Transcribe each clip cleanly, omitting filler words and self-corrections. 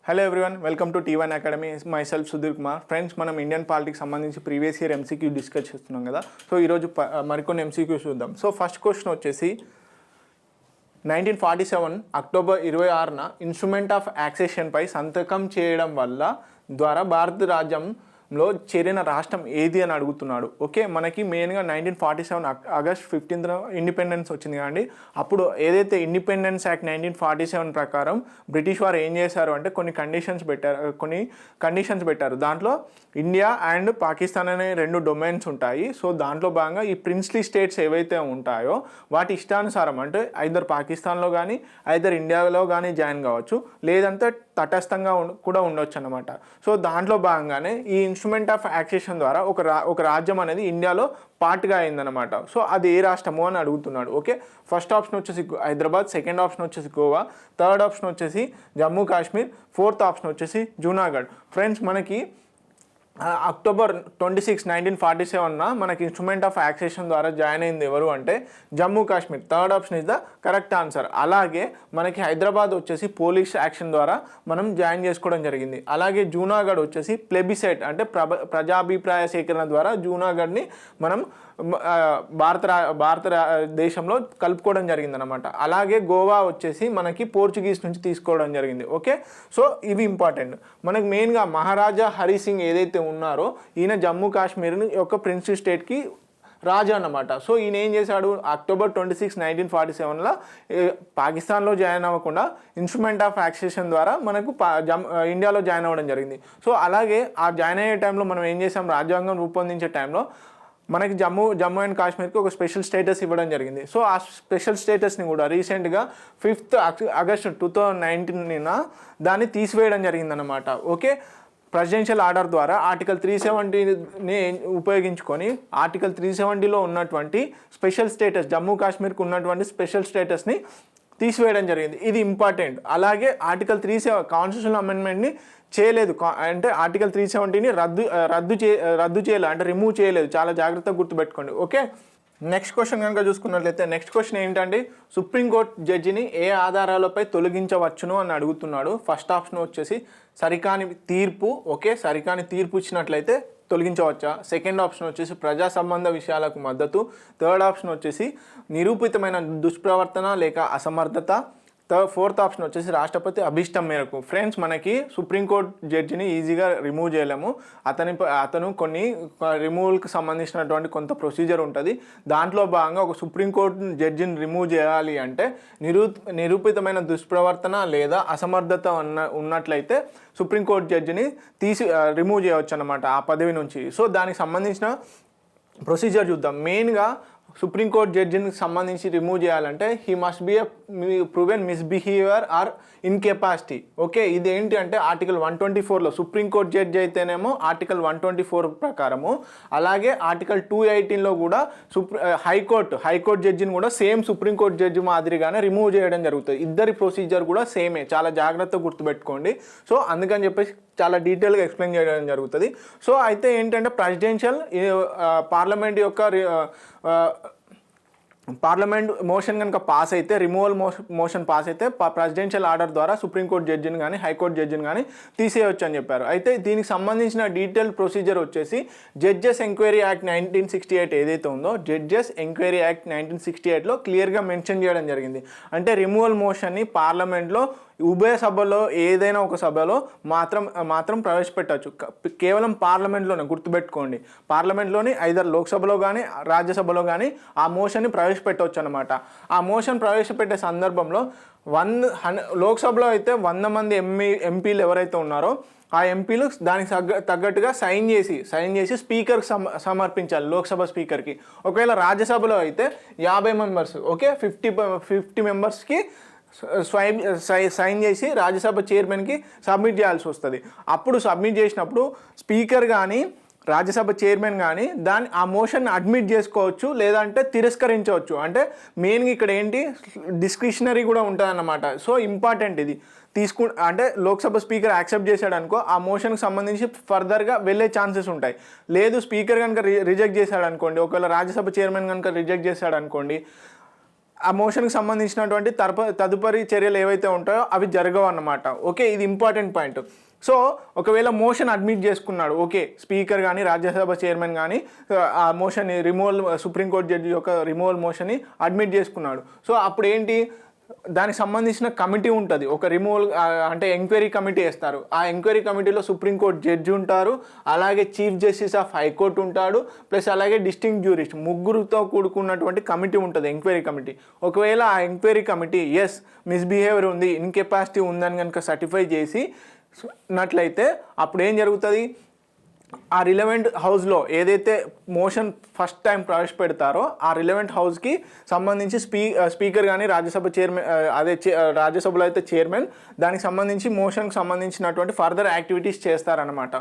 Hello everyone, welcome to T1 academy. My self Sudheer Kumar. Friends, మనం Indian politics సంబంధించి previous year MCQ discuss చేస్తున్నాం కదా. So ఈరోజు మరికొన్ని ఎంసీక్యూస్ చూద్దాం. సో ఫస్ట్ క్వశ్చన్ వచ్చేసి 1947 అక్టోబర్ 26న ఇన్స్ట్రుమెంట్ ఆఫ్ యాక్సేషన్పై సంతకం చేయడం ద్వారా భారత రాజ్యంలో చేరిన రాష్ట్రం ఏది అని అడుగుతున్నాడు. ఓకే, మనకి మెయిన్గా 1947 ఆగస్ట్ 15న ఇండిపెండెన్స్ వచ్చింది కానీ అప్పుడు ఏదైతే ఇండిపెండెన్స్ యాక్ట్ 1947 ప్రకారం బ్రిటిష్ వారు ఏం చేశారు అంటే కొన్ని కండిషన్స్ పెట్టారు. దాంట్లో ఇండియా అండ్ పాకిస్తాన్ అనే రెండు డొమైన్స్ ఉంటాయి. సో దాంట్లో భాగంగా ఈ ప్రిన్స్లీ స్టేట్స్ ఏవైతే ఉంటాయో వాటి ఇష్టానుసారం అంటే ఐదర్ పాకిస్తాన్లో కానీ ఐదర్ ఇండియాలో కానీ జాయిన్ కావచ్చు, లేదంటే తటస్థంగా కూడా ఉండొచ్చు అన్నమాట. సో దాంట్లో భాగంగానే ఈ ఇన్స్ట్రుమెంట్ ఆఫ్ యాక్సేషన్ ద్వారా ఒక రాజ్యం అనేది ఇండియాలో పార్ట్గా అయిందనమాట. సో అది ఏ రాష్ట్రము అని అడుగుతున్నాడు. ఓకే, ఫస్ట్ ఆప్షన్ వచ్చేసి హైదరాబాద్, సెకండ్ ఆప్షన్ వచ్చేసి గోవా, థర్డ్ ఆప్షన్ వచ్చేసి జమ్మూ కాశ్మీర్, ఫోర్త్ ఆప్షన్ వచ్చేసి జూనాగఢ్. ఫ్రెండ్స్, మనకి అక్టోబర్ 26, 1947న మనకి ఇన్స్ట్రుమెంట్ ఆఫ్ యాక్సేషన్ ద్వారా జాయిన్ అయింది ఎవరు అంటే Jammu Kashmir. Third option is the correct answer. అలాగే మనకి హైదరాబాద్ వచ్చేసి పోలీస్ యాక్షన్ ద్వారా మనం జాయిన్ చేసుకోవడం జరిగింది. అలాగే జూనాగఢ్ వచ్చేసి ప్లెబిసైట్ అంటే ప్రజాభిప్రాయ సేకరణ ద్వారా జూనాగఢ్ని మనం భారతదేశంలో కలుపుకోవడం జరిగిందనమాట. అలాగే గోవా వచ్చేసి మనకి పోర్చుగీస్ నుంచి తీసుకోవడం జరిగింది. ఓకే, సో ఇవి ఇంపార్టెంట్. మనకి మెయిన్గా మహారాజా హరి సింగ్ ఏదైతే ఉన్నారో ఈయన జమ్మూ కాశ్మీర్ యొక్క ప్రిన్స్లీ స్టేట్కి రాజు అన్నమాట. సో ఈయన ఏం చేశాడు, అక్టోబర్ 26, 1947లో పాకిస్తాన్లో జాయిన్ అవ్వకుండా ఇన్స్ట్రుమెంట్ ఆఫ్ యాక్సేషన్ ద్వారా మనకు ఇండియాలో జాయిన్ అవ్వడం జరిగింది. సో అలాగే ఆ జాయిన్ అయ్యే టైంలో మనం ఏం చేసాం, రాజ్యాంగం రూపొందించే టైంలో మనకి జమ్మూ అండ్ కాశ్మీర్కి ఒక స్పెషల్ స్టేటస్ ఇవ్వడం జరిగింది. సో ఆ స్పెషల్ స్టేటస్ని కూడా రీసెంట్గా 5th ఆగస్ట్ 2019 దాన్ని తీసివేయడం జరిగిందనమాట. ఓకే, ప్రెసిడెన్షియల్ ఆర్డర్ ద్వారా ఆర్టికల్ 370ని ఉపయోగించుకొని ఆర్టికల్ 370లో ఉన్నటువంటి స్పెషల్ స్టేటస్, జమ్మూ కాశ్మీర్కి ఉన్నటువంటి స్పెషల్ స్టేటస్ని తీసివేయడం జరిగింది. ఇది ఇంపార్టెంట్. అలాగే ఆర్టికల్ 37 కాన్స్టిట్యూషనల్ అమెండ్మెంట్ని చేయలేదు, అంటే ఆర్టికల్ 370ని రద్దు చేయలేదు, అంటే రిమూవ్ చేయలేదు. చాలా జాగ్రత్తగా గుర్తుపెట్టుకోండి. ఓకే, నెక్స్ట్ క్వశ్చన్ కనుక చూసుకున్నట్లయితే నెక్స్ట్ క్వశ్చన్ ఏంటంటే సుప్రీంకోర్టు జడ్జిని ఏ ఆధారాలపై తొలగించవచ్చును అని అడుగుతున్నాడు. ఫస్ట్ ఆప్షన్ వచ్చేసి సరికాని తీర్పు. ఓకే, సరికాని తీర్పు ఇచ్చినట్లయితే తొలగించవచ్చా. సెకండ్ ఆప్షన్ వచ్చేసి ప్రజా సంబంధ విషయాలకు మద్దతు. థర్డ్ ఆప్షన్ వచ్చేసి నిరూపితమైన దుష్ప్రవర్తన లేక అసమర్థత. ఫోర్త్ ఆప్షన్ వచ్చేసి రాష్ట్రపతి అభిష్టం మేరకు. ఫ్రెండ్స్, మనకి సుప్రీంకోర్టు జడ్జిని ఈజీగా రిమూవ్ చేయలేము. అతను కొన్ని రిమూవల్కి సంబంధించినటువంటి కొంత ప్రొసీజర్ ఉంటుంది. దాంట్లో భాగంగా ఒక సుప్రీంకోర్టు జడ్జిని రిమూవ్ చేయాలి అంటే నిరూపితమైన దుష్ప్రవర్తన లేదా అసమర్థత ఉన్నట్లయితే సుప్రీంకోర్టు జడ్జిని రిమూవ్ చేయవచ్చు అన్నమాట ఆ పదవి నుంచి. సో దానికి సంబంధించిన ప్రొసీజర్ చూద్దాం. మెయిన్గా సుప్రీంకోర్టు జడ్జిని సంబంధించి రిమూవ్ చేయాలంటే he must be proven misbehaviour or incapacity. Okay, ఇది ఏంటి అంటే ఆర్టికల్ 124లో సుప్రీంకోర్టు జడ్జి అయితేనేమో ఆర్టికల్ 124 ప్రకారము, అలాగే ఆర్టికల్ 218లో కూడా హైకోర్టు జడ్జిని కూడా సేమ్ సుప్రీంకోర్టు జడ్జి మాదిరిగానే రిమూవ్ చేయడం జరుగుతుంది. ఇద్దరి ప్రొసీజర్ కూడా సేమే, చాలా జాగ్రత్తగా గుర్తుపెట్టుకోండి. సో అందుకని చెప్పేసి చాలా డీటెయిల్గా ఎక్స్ప్లెయిన్ చేయడం జరుగుతుంది. సో అయితే ఏంటంటే పార్లమెంట్ మోషన్ కనుక పాస్ అయితే, రిమూవల్ మోషన్ పాస్ అయితే ప్రెసిడెన్షియల్ ఆర్డర్ ద్వారా సుప్రీంకోర్టు జడ్జిని కానీ హైకోర్టు జడ్జిని కానీ తీసేయవచ్చు అని చెప్పారు. అయితే దీనికి సంబంధించిన డీటెయిల్ ప్రొసీజర్ వచ్చేసి జడ్జెస్ ఎంక్వైరీ యాక్ట్ 1968 ఏదైతే ఉందో జడ్జెస్ ఎంక్వైరీ యాక్ట్ 1968లో క్లియర్గా మెన్షన్ చేయడం జరిగింది. అంటే రిమూవల్ మోషన్ని పార్లమెంట్లో ఉభయ సభలో ఏదైనా ఒక సభలో మాత్రం ప్రవేశపెట్టవచ్చు. కేవలం పార్లమెంట్లోనే, గుర్తుపెట్టుకోండి, పార్లమెంట్లోని ఐదర్ లోక్సభలో కానీ రాజ్యసభలో కానీ ఆ మోషన్ని ప్రవేశపెట్టవచ్చు అనమాట. ఆ మోషన్ ప్రవేశపెట్టే సందర్భంలో లోక్సభలో అయితే 100 మంది ఎంపీలు ఎవరైతే ఉన్నారో ఆ ఎంపీలు దానికి తగ్గట్టుగా సైన్ చేసి స్పీకర్కి సమర్పించాలి, లోక్సభ స్పీకర్కి. ఒకవేళ రాజ్యసభలో అయితే 50 మెంబర్స్, ఓకే, 50 మెంబర్స్కి సైన్ చేసి రాజ్యసభ చైర్మన్కి సబ్మిట్ చేయాల్సి వస్తుంది. అప్పుడు సబ్మిట్ చేసినప్పుడు స్పీకర్ కానీ రాజ్యసభ చైర్మన్ కానీ ఆ మోషన్ అడ్మిట్ చేసుకోవచ్చు, లేదంటే తిరస్కరించవచ్చు. అంటే మెయిన్గా ఇక్కడ ఏంటి, డిస్క్రిషనరీ కూడా ఉంటుంది అన్నమాట. సో ఇంపార్టెంట్ ఇది. అంటే లోక్సభ స్పీకర్ యాక్సెప్ట్ చేశాడు అనుకో, ఆ మోషన్కి సంబంధించి ఫర్దర్గా వెళ్ళే ఛాన్సెస్ ఉంటాయి. లేదు స్పీకర్ కనుక రిజెక్ట్ చేశాడు అనుకోండి, ఒకవేళ రాజ్యసభ చైర్మన్ కనుక రిజెక్ట్ చేశాడు అనుకోండి, ఆ మోషన్కి సంబంధించినటువంటి తదుపరి చర్యలు ఏవైతే ఉంటాయో అవి జరగవు అన్నమాట. ఓకే, ఇది ఇంపార్టెంట్ పాయింట్. సో ఒకవేళ మోషన్ అడ్మిట్ చేసుకున్నాడు, ఓకే, స్పీకర్ కానీ రాజ్యసభ చైర్మన్ కానీ ఆ మోషన్ రిమూవల్, సుప్రీంకోర్టు జడ్జి యొక్క రిమూవల్ మోషన్ని అడ్మిట్ చేసుకున్నాడు. సో అప్పుడు ఏంటి, దానికి సంబంధించిన కమిటీ ఉంటుంది, ఒక రిమూవల్ అంటే ఎంక్వైరీ కమిటీ వేస్తారు. ఆ ఎంక్వైరీ కమిటీలో సుప్రీంకోర్టు జడ్జి ఉంటారు, అలాగే చీఫ్ జస్టిస్ ఆఫ్ హైకోర్టు ఉంటాడు, ప్లస్ అలాగే డిస్టింక్ట్ జ్యూరిస్ట్, ముగ్గురుతో కూడుకున్నటువంటి కమిటీ ఉంటుంది, ఎంక్వైరీ కమిటీ. ఒకవేళ ఆ ఎంక్వైరీ కమిటీ ఎస్ మిస్బిహేవియర్ ఉంది, ఇన్కెపాసిటీ ఉందని కనుక సర్టిఫై చేసి నట్లయితే అప్పుడు ఏం జరుగుతుంది, ఆ రిలవెంట్ హౌస్లో ఏదైతే మోషన్ ఫస్ట్ టైం ప్రవేశపెడతారో ఆ రిలవెంట్ హౌస్కి సంబంధించి స్పీకర్ కానీ రాజ్యసభ చైర్మన్, రాజ్యసభలో అయితే చైర్మన్, దానికి సంబంధించి మోషన్కి సంబంధించినటువంటి ఫర్దర్ యాక్టివిటీస్ చేస్తారనమాట.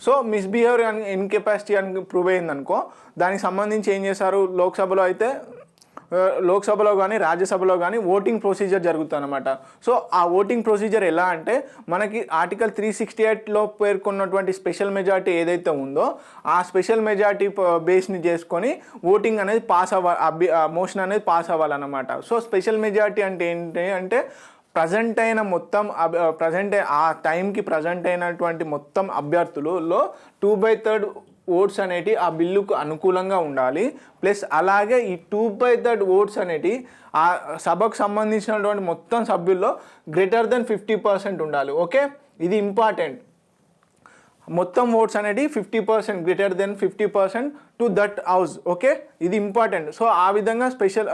సో మిస్బిహేవియర్ కానీ ఇన్కెపాసిటీ అని ప్రూవ్ అయిందనుకో, దానికి సంబంధించి ఏం చేస్తారు, లోక్సభలో కానీ రాజ్యసభలో కానీ ఓటింగ్ ప్రొసీజర్ జరుగుతుంది అనమాట. సో ఆ ఓటింగ్ ప్రొసీజర్ ఎలా అంటే, మనకి ఆర్టికల్ 368లో పేర్కొన్నటువంటి స్పెషల్ మెజారిటీ ఏదైతే ఉందో ఆ స్పెషల్ మెజారిటీ బేస్ని చేసుకొని ఓటింగ్ అనేది మోషన్ అనేది పాస్ అవ్వాలన్నమాట. సో స్పెషల్ మెజారిటీ అంటే ఏంటి అంటే, ఆ టైంకి ప్రజెంట్ అయినటువంటి మొత్తం అభ్యర్థులలో 2/3 ఓట్స్ అనేటి ఆ బిల్లుకు అనుకూలంగా ఉండాలి. ప్లస్ అలాగే ఈ 2/3 ఓట్స్ అనేటి ఆ సభకు సంబంధించినటువంటి మొత్తం సభ్యుల్లో >50% ఉండాలి. ఓకే, ఇది ఇంపార్టెంట్. మొత్తం ఓట్స్ అనేది 50%, >50% టు దట్ హౌస్. ఓకే, ఇది ఇంపార్టెంట్. సో ఆ విధంగా స్పెషల్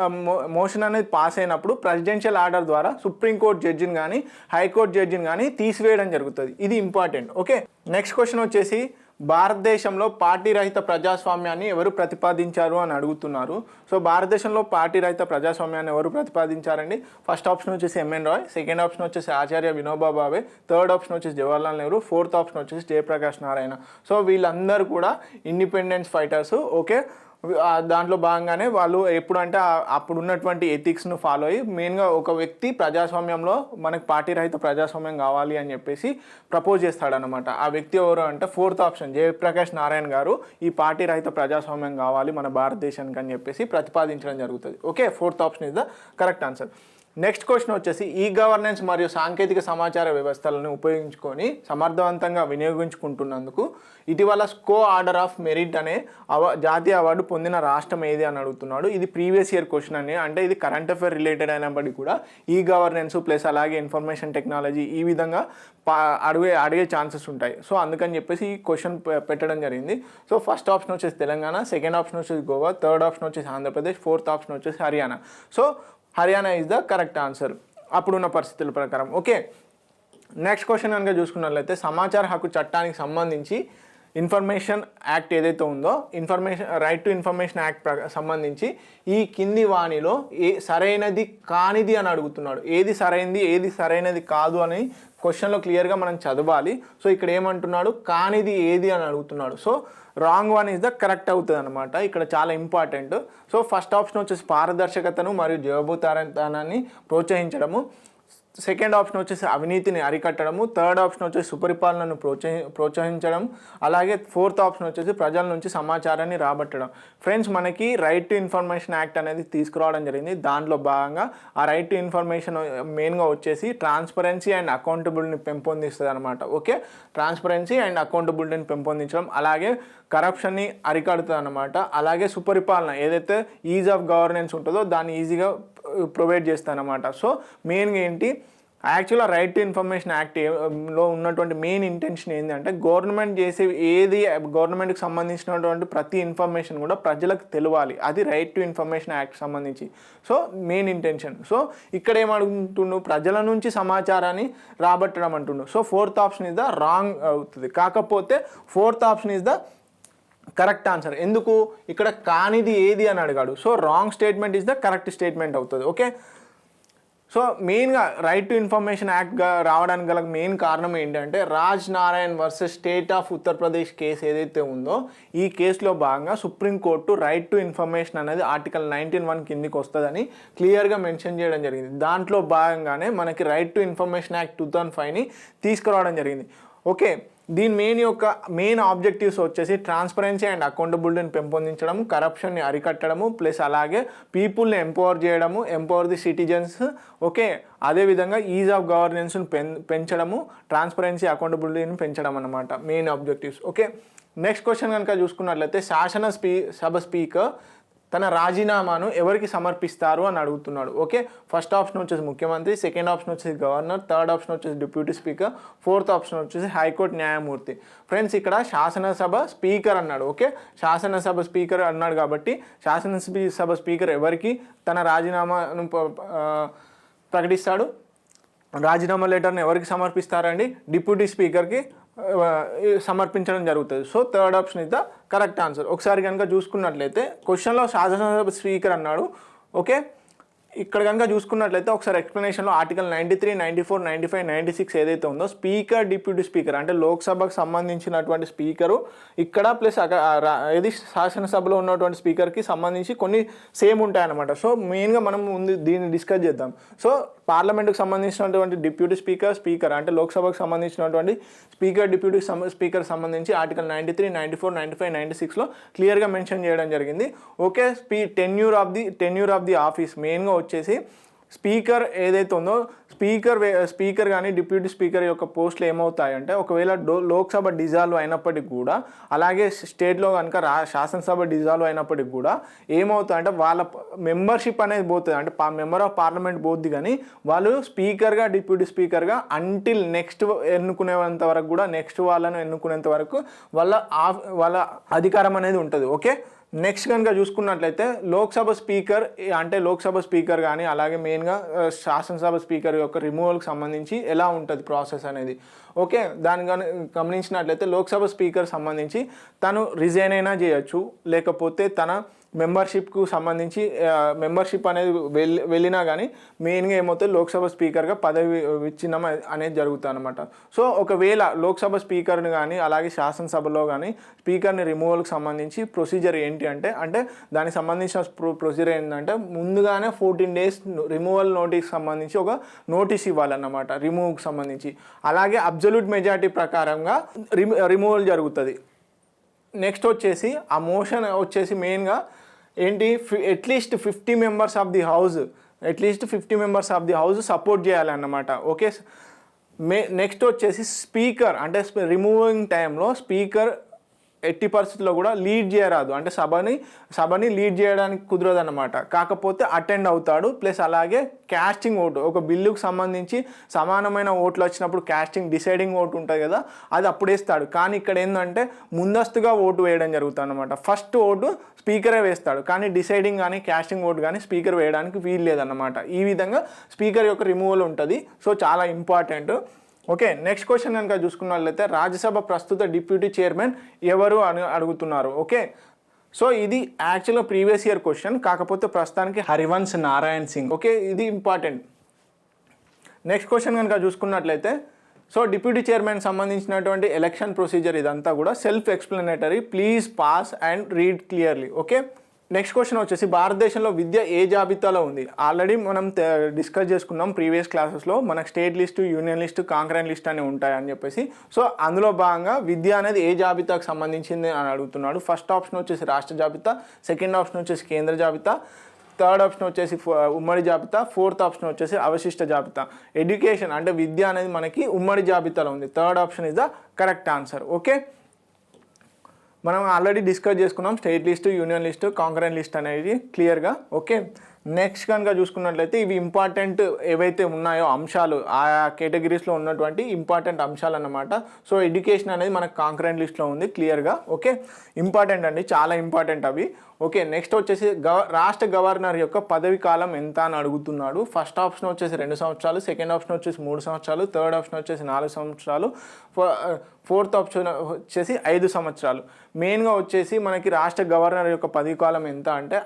మోషన్ అనేది పాస్ అయినప్పుడు ప్రెసిడెన్షియల్ ఆర్డర్ ద్వారా సుప్రీంకోర్టు జడ్జిని కానీ హైకోర్టు జడ్జిని కానీ తీసివేయడం జరుగుతుంది. ఇది ఇంపార్టెంట్. ఓకే, నెక్స్ట్ క్వశ్చన్ వచ్చేసి, భారతదేశంలో పార్టీ రహిత ప్రజాస్వామ్యాన్ని ఎవరు ప్రతిపాదించారు అని అడుగుతున్నారు. సో భారతదేశంలో పార్టీ రహిత ప్రజాస్వామ్యాన్ని ఎవరు ప్రతిపాదించారండి? ఫస్ట్ ఆప్షన్ వచ్చేసి ఎంఎన్ రాయ్, సెకండ్ ఆప్షన్ వచ్చేసి ఆచార్య వినోబా భావే, థర్డ్ ఆప్షన్ వచ్చేసి జవహర్లాల్ నెహ్రూ, ఫోర్త్ ఆప్షన్ వచ్చేసి జయప్రకాష్ నారాయణ. సో వీళ్ళందరూ కూడా ఇండిపెండెన్స్ ఫైటర్స్. ఓకే, దాంట్లో భాగంగానే వాళ్ళు ఎప్పుడంటే అప్పుడు ఉన్నటువంటి ఎథిక్స్ను ఫాలో అయ్యి మెయిన్గా ఒక వ్యక్తి ప్రజాస్వామ్యంలో మనకు పార్టీ రహిత ప్రజాస్వామ్యం కావాలి అని చెప్పేసి ప్రపోజ్ చేస్తాడనమాట. ఆ వ్యక్తి ఎవరు అంటే ఫోర్త్ ఆప్షన్ జయప్రకాష్ నారాయణ గారు ఈ పార్టీ రహిత ప్రజాస్వామ్యం కావాలి మన భారతదేశానికి అని చెప్పేసి ప్రతిపాదించడం జరుగుతుంది. Okay, fourth option is the correct answer. Next question వచ్చేసి, ఈ గవర్నెన్స్ మరియు సాంకేతిక సమాచార వ్యవస్థలను ఉపయోగించుకొని సమర్థవంతంగా వినియోగించుకుంటున్నందుకు ఇటీవల స్కో ఆర్డర్ ఆఫ్ మెరిట్ అనే జాతీయ అవార్డు పొందిన రాష్ట్రం ఏది అని అడుగుతున్నాడు. ఇది ప్రీవియస్ ఇయర్ క్వశ్చన్ అని, అంటే ఇది కరెంట్ అఫేర్ రిలేటెడ్ అయినప్పటికీ కూడా ఈ గవర్నెన్స్ ప్లస్ అలాగే ఇన్ఫర్మేషన్ టెక్నాలజీ ఈ విధంగా అడిగే ఛాన్సెస్ ఉంటాయి. సో అందుకని చెప్పేసి ఈ క్వశ్చన్ పెట్టడం జరిగింది. సో ఫస్ట్ ఆప్షన్ వచ్చేసి తెలంగాణ, సెకండ్ ఆప్షన్ వచ్చేసి గోవా, థర్డ్ ఆప్షన్ వచ్చేసి ఆంధ్రప్రదేశ్, ఫోర్త్ ఆప్షన్ వచ్చేసి Haryana. So Haryana is the correct answer అప్పుడున్న పరిస్థితుల ప్రకారం. ఓకే, నెక్స్ట్ క్వశ్చన్ కనుక చూసుకున్నట్లయితే, సమాచార హక్కు చట్టానికి సంబంధించి ఇన్ఫర్మేషన్ యాక్ట్ ఏదైతే ఉందో రైట్ టు ఇన్ఫర్మేషన్ యాక్ట్ సంబంధించి ఈ కింది వాణిలో సరైనది కానిది అని అడుగుతున్నాడు. ఏది సరైనది ఏది సరైనది కాదు అని క్వశ్చన్లో క్లియర్గా మనం చదవాలి. సో ఇక్కడ ఏమంటున్నాడు, కానిది ఏది అని అడుగుతున్నాడు. So wrong one is the correct అవుతుంది అనమాట. ఇక్కడ చాలా ఇంపార్టెంట్. సో ఫస్ట్ ఆప్షన్ వచ్చేసి పారదర్శకతను మరియు జవాబుదారీతనాన్ని ప్రోత్సహించడము, సెకండ్ ఆప్షన్ వచ్చేసి అవినీతిని అరికట్టడము, థర్డ్ ఆప్షన్ వచ్చేసి సుపరిపాలనను ప్రోత్సహించడం, అలాగే ఫోర్త్ ఆప్షన్ వచ్చేసి ప్రజల నుంచి సమాచారాన్ని రాబట్టడం. ఫ్రెండ్స్, మనకి రైట్ టు ఇన్ఫర్మేషన్ యాక్ట్ అనేది తీసుకురావడం జరిగింది. దాంట్లో భాగంగా ఆ రైట్ టు ఇన్ఫర్మేషన్ మెయిన్గా వచ్చేసి ట్రాన్స్పరెన్సీ అండ్ అకౌంటబిలిటీని పెంపొందిస్తుంది అనమాట. ఓకే, ట్రాన్స్పరెన్సీ అండ్ అకౌంటబిలిటీని పెంపొందించడం, అలాగే కరప్షన్ని అరికడుతుంది అనమాట. అలాగే సుపరిపాలన ఏదైతే ఈజ్ ఆఫ్ గవర్నెన్స్ ఉంటుందో దాన్ని ఈజీగా ప్రొవైడ్ చేస్తానమాట. సో మెయిన్గా ఏంటి, యాక్చువల్గా రైట్ టు ఇన్ఫర్మేషన్ యాక్ట్లో ఉన్నటువంటి మెయిన్ ఇంటెన్షన్ ఏంటంటే, గవర్నమెంట్ చేసే గవర్నమెంట్కి సంబంధించినటువంటి ప్రతి ఇన్ఫర్మేషన్ కూడా ప్రజలకు తెలియాలి. అది రైట్ టు ఇన్ఫర్మేషన్ యాక్ట్ సంబంధించి. So main intention. సో ఇక్కడ ఏమడుగుతుండు, ప్రజల నుంచి సమాచారాన్ని రాబట్టడం అంటుండు. So fourth option is the wrong అవుతుంది. కాకపోతే fourth option is the correct answer. ఎందుకు, ఇక్కడ కానిది ఏది అని అడిగాడు. So wrong statement is the correct statement అవుతుంది. ఓకే, సో మెయిన్గా రైట్ టు ఇన్ఫర్మేషన్ యాక్ట్గా రావడానికి గల మెయిన్ కారణం ఏంటంటే, Raj Narayan versus state of Uttar Pradesh case ఏదైతే ఉందో ఈ కేసులో భాగంగా సుప్రీంకోర్టు రైట్ టు ఇన్ఫర్మేషన్ అనేది ఆర్టికల్ 19(1) కిందికి వస్తుందని క్లియర్గా మెన్షన్ చేయడం జరిగింది. దాంట్లో భాగంగానే మనకి రైట్ టు ఇన్ఫర్మేషన్ యాక్ట్ 2005ని తీసుకురావడం జరిగింది. ఓకే, దీని మెయిన్ ఆబ్జెక్టివ్స్ వచ్చేసి ట్రాన్స్పరెన్సీ అండ్ అకౌంటబిలిటీని పెంపొందించడం, కరప్షన్ని అరికట్టడము, ప్లస్ అలాగే పీపుల్ని ఎంపవర్ చేయడము, ఎంపవర్ ది సిటిజన్స్. ఓకే, అదేవిధంగా ఈజ్ ఆఫ్ గవర్నెన్స్ని పెంచడము, ట్రాన్స్పరెన్సీ అకౌంటబిలిటీని పెంచడం అన్నమాట main objectives. Okay, next question కనుక చూసుకున్నట్లయితే సభ స్పీకర్ తన రాజీనామాను ఎవరికి సమర్పిస్తారు అని అడుగుతున్నాడు. ఓకే, ఫస్ట్ ఆప్షన్ వచ్చేసి ముఖ్యమంత్రి, సెకండ్ ఆప్షన్ వచ్చేసి గవర్నర్, థర్డ్ ఆప్షన్ వచ్చేసి డిప్యూటీ స్పీకర్, ఫోర్త్ ఆప్షన్ వచ్చేసి హైకోర్టు న్యాయమూర్తి. ఫ్రెండ్స్, ఇక్కడ శాసనసభ స్పీకర్ అన్నాడు. ఓకే, శాసనసభ స్పీకర్ అన్నాడు కాబట్టి శాసనసభ స్పీకర్ ఎవరికి తన రాజీనామాను ప్రకటిస్తాడు? రాజీనామా లెటర్ని ఎవరికి సమర్పిస్తారండి? డిప్యూటీ స్పీకర్కి సమర్పించడం జరుగుతుంది. So third option is the correct answer. ఒకసారి కనుక చూసుకున్నట్లయితే క్వశ్చన్లో శాసనసభ స్పీకర్ అన్నాడు. ఓకే, ఇక్కడ కనుక చూసుకున్నట్లయితే ఒకసారి ఎక్స్ప్లెనేషన్లో ఆర్టికల్ 93, 94, 95, 96 ఏదైతే ఉందో స్పీకర్, డిప్యూటీ స్పీకర్ అంటే లోక్సభకు సంబంధించినటువంటి స్పీకరు ఇక్కడ ప్లస్ ఏది శాసనసభలో ఉన్నటువంటి స్పీకర్కి సంబంధించి కొన్ని సేమ్ ఉంటాయన్నమాట. సో మెయిన్గా మనం ముందు దీన్ని డిస్కస్ చేద్దాం. సో పార్లమెంట్కి సంబంధించినటువంటి డిప్యూటీ స్పీకర్ అంటే లోక్సభకు సంబంధించినటువంటి స్పీకర్, డిప్యూటీ స్పీకర్ సంబంధించి ఆర్టికల్ 93, 94, 95, 96లో క్లియర్గా మెన్షన్ చేయడం జరిగింది. Okay, tenure of the office మెయిన్గా వచ్చేసి స్పీకర్ ఏదైతే ఉందో స్పీకర్ కానీ డిప్యూటీ స్పీకర్ యొక్క పోస్టులు ఏమవుతాయంటే ఒకవేళ లోక్సభ డిజాల్వ్ అయినప్పటికి కూడా అలాగే స్టేట్లో కనుక శాసనసభ డిజాల్వ్ అయినప్పటికి కూడా ఏమవుతాయంటే వాళ్ళ మెంబర్షిప్ అనేది పోతుంది, అంటే మెంబర్ ఆఫ్ పార్లమెంట్ పోద్ది, కానీ వాళ్ళు స్పీకర్గా డిప్యూటీ స్పీకర్గా అంటిల్ నెక్స్ట్ ఎన్నుకునేంత వరకు కూడా నెక్స్ట్ వాళ్ళను ఎన్నుకునేంత వరకు వాళ్ళ అధికారం అనేది ఉంటుంది. ఓకే, నెక్స్ట్ కనుక చూసుకున్నట్లయితే లోక్సభ స్పీకర్ కానీ అలాగే మెయిన్గా శాసనసభ స్పీకర్ యొక్క రిమూవల్కి సంబంధించి ఎలా ఉంటుంది ప్రాసెస్ అనేది. ఓకే, దాని గమనించినట్లయితే లోక్సభ స్పీకర్ సంబంధించి తను రిజైన్ అయినా చేయొచ్చు, లేకపోతే తన మెంబర్షిప్కు సంబంధించి మెంబర్షిప్ అనేది వెళ్ళినా కానీ మెయిన్గా ఏమవుతుంది లోక్సభ స్పీకర్గా పదవి విచ్ఛిన్నం అనేది జరుగుతుంది అనమాట. సో ఒకవేళ లోక్సభ స్పీకర్ని కానీ అలాగే శాసనసభలో కానీ స్పీకర్ని రిమూవల్కి సంబంధించి ప్రొసీజర్ ఏంటి అంటే దానికి సంబంధించిన ప్రొసీజర్ ఏంటంటే ముందుగానే 14 days రిమూవల్ నోటీస్కి సంబంధించి ఒక నోటీస్ ఇవ్వాలన్నమాట రిమూవ్కి సంబంధించి. అలాగే అబ్జల్యూట్ మెజారిటీ ప్రకారంగా రిమూవల్ జరుగుతుంది. నెక్స్ట్ వచ్చేసి ఆ మోషన్ వచ్చేసి మెయిన్గా ఏంటి at least 50 members of the house support చేయాలన్నమాట. ఓకే, నెక్స్ట్ వచ్చేసి స్పీకర్ అంటే రిమూవింగ్ టైంలో స్పీకర్ ఎట్టి పరిస్థితుల్లో కూడా లీడ్ చేయరాదు, అంటే సభని లీడ్ చేయడానికి కుదరదు అనమాట. కాకపోతే అటెండ్ అవుతాడు, ప్లస్ అలాగే క్యాస్టింగ్ ఓటు ఒక బిల్లుకు సంబంధించి సమానమైన ఓట్లు వచ్చినప్పుడు డిసైడింగ్ ఓటు ఉంటుంది కదా, అది అప్పుడు వేస్తాడు. కానీ ఇక్కడ ఏంటంటే ముందస్తుగా ఓటు వేయడం జరుగుతుంది అనమాట. ఫస్ట్ ఓటు స్పీకరే వేస్తాడు, కానీ డిసైడింగ్ కానీ క్యాస్టింగ్ ఓటు కానీ స్పీకర్ వేయడానికి వీలు లేదన్నమాట. ఈ విధంగా స్పీకర్ యొక్క రిమూవల్ ఉంటుంది. సో చాలా ఇంపార్టెంట్. ఓకే, నెక్స్ట్ క్వశ్చన్ కనుక చూసుకున్నట్లయితే రాజ్యసభ ప్రస్తుత డిప్యూటీ చైర్మన్ ఎవరు అని అడుగుతున్నారు. ఓకే, సో ఇది యాక్చువల్గా ప్రీవియస్ ఇయర్ క్వశ్చన్, కాకపోతే ప్రస్తుతానికి హరివంశ్ నారాయణ్ సింగ్. ఓకే, ఇది ఇంపార్టెంట్. నెక్స్ట్ క్వశ్చన్ కనుక చూసుకున్నట్లయితే సో డిప్యూటీ చైర్మన్ సంబంధించినటువంటి ఎలక్షన్ ప్రొసీజర్ ఇదంతా కూడా self explanatory, please pass and read clearly. Okay, next question వచ్చేసి భారతదేశంలో విద్య ఏ జాబితాలో ఉంది? ఆల్రెడీ మనం డిస్కస్ చేసుకున్నాం ప్రీవియస్ క్లాసెస్లో. మనకు state list, union list, concurrent list అని ఉంటాయని చెప్పేసి. సో అందులో భాగంగా విద్య అనేది ఏ జాబితాకు సంబంధించింది అని అడుగుతున్నాడు. ఫస్ట్ ఆప్షన్ వచ్చేసి రాష్ట్ర జాబితా, సెకండ్ ఆప్షన్ వచ్చేసి కేంద్ర జాబితా, థర్డ్ ఆప్షన్ వచ్చేసి ఉమ్మడి జాబితా, ఫోర్త్ ఆప్షన్ వచ్చేసి అవశిష్ట జాబితా. ఎడ్యుకేషన్ అంటే విద్య అనేది మనకి ఉమ్మడి జాబితాలో ఉంది. Third option is the correct answer. Okay, మనం ఆల్రెడీ డిస్కస్ చేసుకున్నాం state list, union list, concurrent list అనేది క్లియర్గా. ఓకే, నెక్స్ట్ కనుక చూసుకున్నట్లయితే ఇవి ఇంపార్టెంట్ ఏవైతే ఉన్నాయో అంశాలు, ఆ కేటగిరీస్లో ఉన్నటువంటి ఇంపార్టెంట్ అంశాలు అన్నమాట. సో ఎడ్యుకేషన్ అనేది మనకు కాంకరెంట్ లిస్ట్లో ఉంది క్లియర్గా. ఓకే, ఇంపార్టెంట్ అండి, చాలా ఇంపార్టెంట్ అవి. ఓకే, నెక్స్ట్ వచ్చేసి రాష్ట్ర గవర్నర్ యొక్క పదవి కాలం ఎంత అని అడుగుతున్నాడు. ఫస్ట్ ఆప్షన్ వచ్చేసి 2 సంవత్సరాలు, సెకండ్ ఆప్షన్ వచ్చేసి 3 సంవత్సరాలు, థర్డ్ ఆప్షన్ వచ్చేసి 4 సంవత్సరాలు, ఫోర్త్ ఆప్షన్ వచ్చేసి 5 సంవత్సరాలు. మెయిన్గా వచ్చేసి మనకి రాష్ట్ర గవర్నర్ యొక్క పదవి కాలం ఎంత అంటే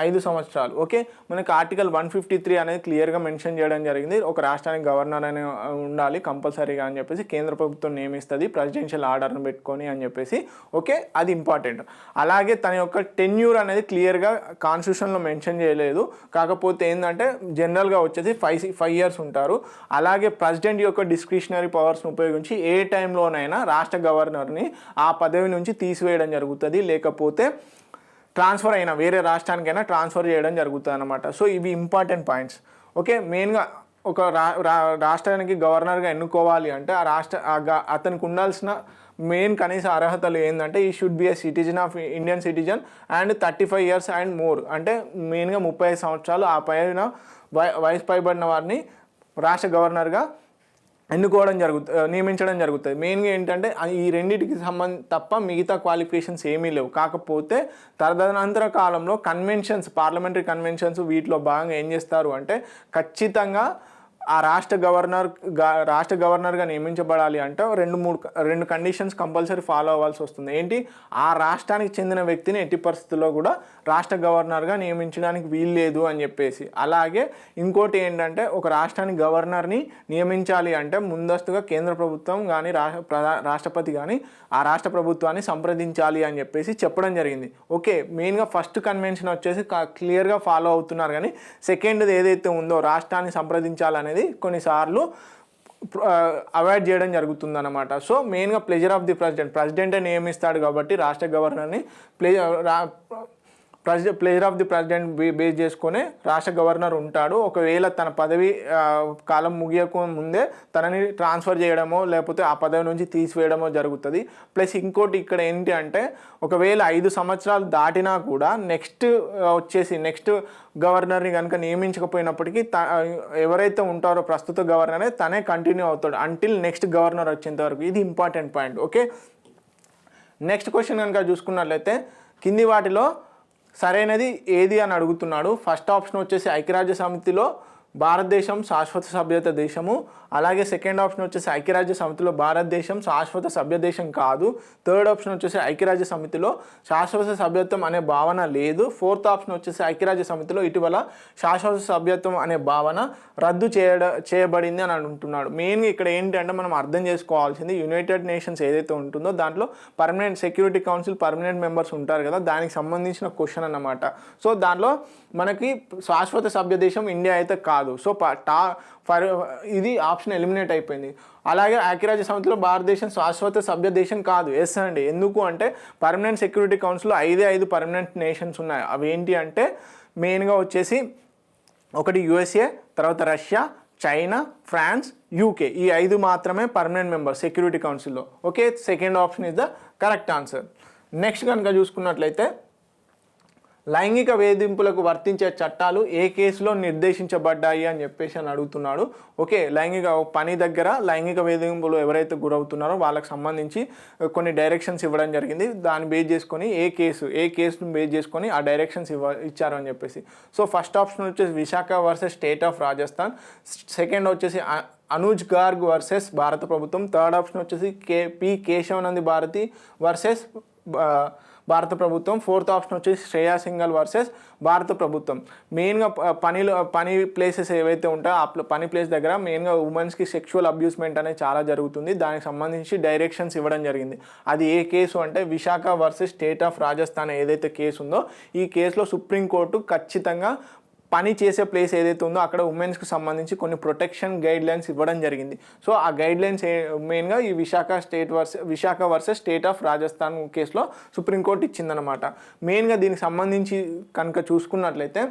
5 సంవత్సరాలు. ఓకే, మనకి ఆర్టికల్ 153 అనేది క్లియర్గా మెన్షన్ చేయడం జరిగింది. ఒక రాష్ట్రానికి గవర్నర్ అని ఉండాలి కంపల్సరీగా అని చెప్పేసి కేంద్ర ప్రభుత్వం నియమిస్తుంది ప్రెసిడెన్షియల్ ఆర్డర్ని పెట్టుకొని అని చెప్పేసి. ఓకే, అది ఇంపార్టెంట్. అలాగే తన యొక్క టెన్యూర్ అనేది క్లియర్గా కాన్స్టిట్యూషన్లో మెన్షన్ చేయలేదు. కాకపోతే ఏంటంటే జనరల్గా వచ్చేసి 5 years ఉంటారు. అలాగే ప్రెసిడెంట్ యొక్క డిస్క్రిషనరీ పవర్స్ని ఉపయోగించి ఏ టైంలోనైనా రాష్ట్ర గవర్నర్ని ఆ పదవి నుంచి తీసివేయడం జరుగుతుంది, లేకపోతే ట్రాన్స్ఫర్ అయినా వేరే రాష్ట్రానికైనా ట్రాన్స్ఫర్ చేయడం జరుగుతుంది అన్నమాట. సో ఇవి ఇంపార్టెంట్ పాయింట్స్. ఓకే, మెయిన్గా ఒక రాష్ట్రానికి గవర్నర్గా ఎన్నుకోవాలి అంటే అతనికి ఉండాల్సిన మెయిన్ కనీస అర్హతలు ఏంటంటే ఈ should be A citizen of Indian citizen and 35 years and more, అంటే మెయిన్గా 35 సంవత్సరాలు ఆ పైన వయసు పైబడిన వారిని రాష్ట్ర గవర్నర్గా నియమించడం జరుగుతుంది. మెయిన్గా ఏంటంటే ఈ రెండింటికి తప్ప మిగతా క్వాలిఫికేషన్స్ ఏమీ లేవు. కాకపోతే తదనంతర కాలంలో పార్లమెంటరీ కన్వెన్షన్స్ వీటిలో భాగంగా ఏం చేస్తారు అంటే ఖచ్చితంగా ఆ రాష్ట్ర గవర్నర్గా నియమించబడాలి అంటే రెండు కండిషన్స్ కంపల్సరీ ఫాలో అవ్వాల్సి వస్తుంది. ఏంటి, ఆ రాష్ట్రానికి చెందిన వ్యక్తిని ఎట్టి పరిస్థితుల్లో కూడా రాష్ట్ర గవర్నర్గా నియమించడానికి వీల్లేదు అని చెప్పేసి. అలాగే ఇంకోటి ఏంటంటే ఒక రాష్ట్రానికి గవర్నర్ని నియమించాలి అంటే ముందస్తుగా కేంద్ర ప్రభుత్వం కానీ రాష్ట్రపతి కానీ ఆ రాష్ట్ర ప్రభుత్వాన్ని సంప్రదించాలి అని చెప్పేసి చెప్పడం జరిగింది. ఓకే, మెయిన్గా ఫస్ట్ కన్వెన్షన్ వచ్చేసి క్లియర్గా ఫాలో అవుతున్నారు, కానీ సెకండ్ది ఏదైతే ఉందో రాష్ట్రాన్ని సంప్రదించాలనేది కొన్నిసార్లు అవాయిడ్ చేయడం జరుగుతుందన్నమాట. సో మెయిన్గా ప్లెజర్ ఆఫ్ ది ప్రెసిడెంటే నియమిస్తాడు కాబట్టి రాష్ట్ర గవర్నర్ని pleasure of the president base చేసుకొని రాష్ట్ర గవర్నర్ ఉంటాడు. ఒకవేళ తన పదవి కాలం ముగియక ముందే తనని ట్రాన్స్ఫర్ చేయడమో లేకపోతే ఆ పదవి నుంచి తీసివేయడమో జరుగుతుంది. ప్లస్ ఇంకోటి ఇక్కడ ఏంటి అంటే ఒకవేళ 5 సంవత్సరాలు దాటినా కూడా నెక్స్ట్ గవర్నర్ని కనుక నియమించకపోయినప్పటికీ ఎవరైతే ఉంటారో ప్రస్తుత గవర్నరే తనే కంటిన్యూ అవుతాడు అంటిల్ నెక్స్ట్ గవర్నర్ వచ్చేంత వరకు. ఇది important point. Okay, next question కనుక చూసుకున్నట్లయితే కింది వాటిలో సరైనది ఏది అని అడుగుతున్నాడు. ఫస్ట్ ఆప్షన్ వచ్చేసి ఐక్యరాజ్య సమితిలో భారతదేశం శాశ్వత సభ్యత దేశము. అలాగే సెకండ్ ఆప్షన్ వచ్చేసి ఐక్యరాజ్య సమితిలో భారతదేశం శాశ్వత సభ్య దేశం కాదు. థర్డ్ ఆప్షన్ వచ్చేసి ఐక్యరాజ్య సమితిలో శాశ్వత సభ్యత్వం అనే భావన లేదు. ఫోర్త్ ఆప్షన్ వచ్చేసి ఐక్యరాజ్య సమితిలో ఇటీవల శాశ్వత సభ్యత్వం అనే భావన రద్దు చేయబడింది అని అంటున్నాడు. మెయిన్గా ఇక్కడ ఏంటంటే మనం అర్థం చేసుకోవాల్సింది యునైటెడ్ నేషన్స్ ఏదైతే ఉంటుందో దాంట్లో permanent security council permanent members ఉంటారు కదా, దానికి సంబంధించిన క్వశ్చన్ అన్నమాట. సో దానిలో మనకి శాశ్వత సభ్య దేశం ఇండియా అయితే కాదు. సో ఇది ఆప్షన్ ఎలిమినేట్ అయిపోయింది. అలాగే ఐక్యరాజ్య సమితిలో భారతదేశం శాశ్వత సభ్య దేశం కాదు. ఎస్ అండి. ఎందుకు అంటే పర్మనెంట్ సెక్యూరిటీ కౌన్సిల్లో 5 పర్మనెంట్ నేషన్స్ ఉన్నాయి. అవి ఏంటి అంటే మెయిన్గా వచ్చేసి ఒకటి USA, తర్వాత రష్యా, చైనా, ఫ్రాన్స్, UK. ఈ 5 మాత్రమే పర్మనెంట్ మెంబర్ సెక్యూరిటీ కౌన్సిల్లో. Okay, second option is the correct answer. Next కనుక చూసుకున్నట్లయితే లైంగిక వేధింపులకు వర్తించే చట్టాలు ఏ కేసులో నిర్దేశించబడ్డాయి అని చెప్పేసి అడుగుతున్నాడు. ఓకే, పని దగ్గర లైంగిక వేధింపులు ఎవరైతే గురవుతున్నారో వాళ్ళకి సంబంధించి కొన్ని డైరెక్షన్స్ ఇవ్వడం జరిగింది. దాన్ని బేస్ చేసుకొని ఏ కేసును బేస్ చేసుకొని ఆ డైరెక్షన్స్ ఇచ్చారు అని చెప్పేసి. సో ఫస్ట్ ఆప్షన్ వచ్చేసి Visakha versus state of Rajasthan. Second వచ్చేసి అనుజ్ గార్గ్ వర్సెస్ భారత ప్రభుత్వం. థర్డ్ ఆప్షన్ వచ్చేసి పి కేశవనంది భారతి వర్సెస్ భారత ప్రభుత్వం. ఫోర్త్ ఆప్షన్ వచ్చేసి శ్రేయా సింఘల్ వర్సెస్ భారత ప్రభుత్వం. మెయిన్గా పని ప్లేసెస్ ఏవైతే ఉంటాయో ఆ పని ప్లేస్ దగ్గర మెయిన్గా ఉమెన్స్కి సెక్షువల్ అబ్యూస్మెంట్ అనేది చాలా జరుగుతుంది. దానికి సంబంధించి డైరెక్షన్స్ ఇవ్వడం జరిగింది. అది ఏ కేసు అంటే Visakha versus state of Rajasthan ఏదైతే కేసు ఉందో ఈ కేసులో సుప్రీంకోర్టు ఖచ్చితంగా పని చేసే ప్లేస్ ఏదైతే ఉందో అక్కడ ఉమెన్స్కి సంబంధించి కొన్ని ప్రొటెక్షన్ గైడ్లైన్స్ ఇవ్వడం జరిగింది. సో ఆ గైడ్లైన్స్ మెయిన్గా ఈ Visakha versus state of Rajasthan కేసులో సుప్రీంకోర్టు ఇచ్చిందనమాట. మెయిన్గా దీనికి సంబంధించి కనుక చూసుకున్నట్లయితే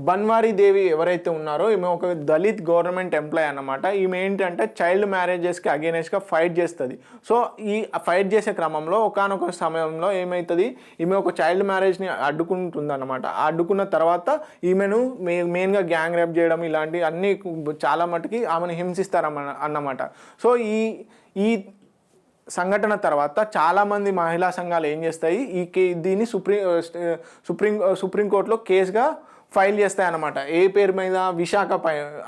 బన్వారీ దేవి ఎవరైతే ఉన్నారో ఈమె ఒక దళిత్ గవర్నమెంట్ ఎంప్లాయ్ అన్నమాట. ఈమె ఏంటంటే చైల్డ్ మ్యారేజెస్కి అగేనెస్ట్గా ఫైట్ చేస్తుంది. సో ఈ ఫైట్ చేసే క్రమంలో ఒకానొక సమయంలో ఏమవుతుంది, ఈమె ఒక చైల్డ్ మ్యారేజ్ని అడ్డుకుంటుంది అన్నమాట. అడ్డుకున్న తర్వాత ఈమెను మెయిన్గా గ్యాంగ్ రేప్ చేయడం ఇలాంటి అన్నీ చాలా మటుకి ఆమెను హింసిస్తారన్నమాట. సో ఈ సంఘటన తర్వాత చాలామంది మహిళా సంఘాలు ఏం చేస్తాయి, దీన్ని సుప్రీంకోర్టులో కేసుగా ఫైల్ చేస్తాయన్నమాట. ఏ పేరు మీద, విశాఖ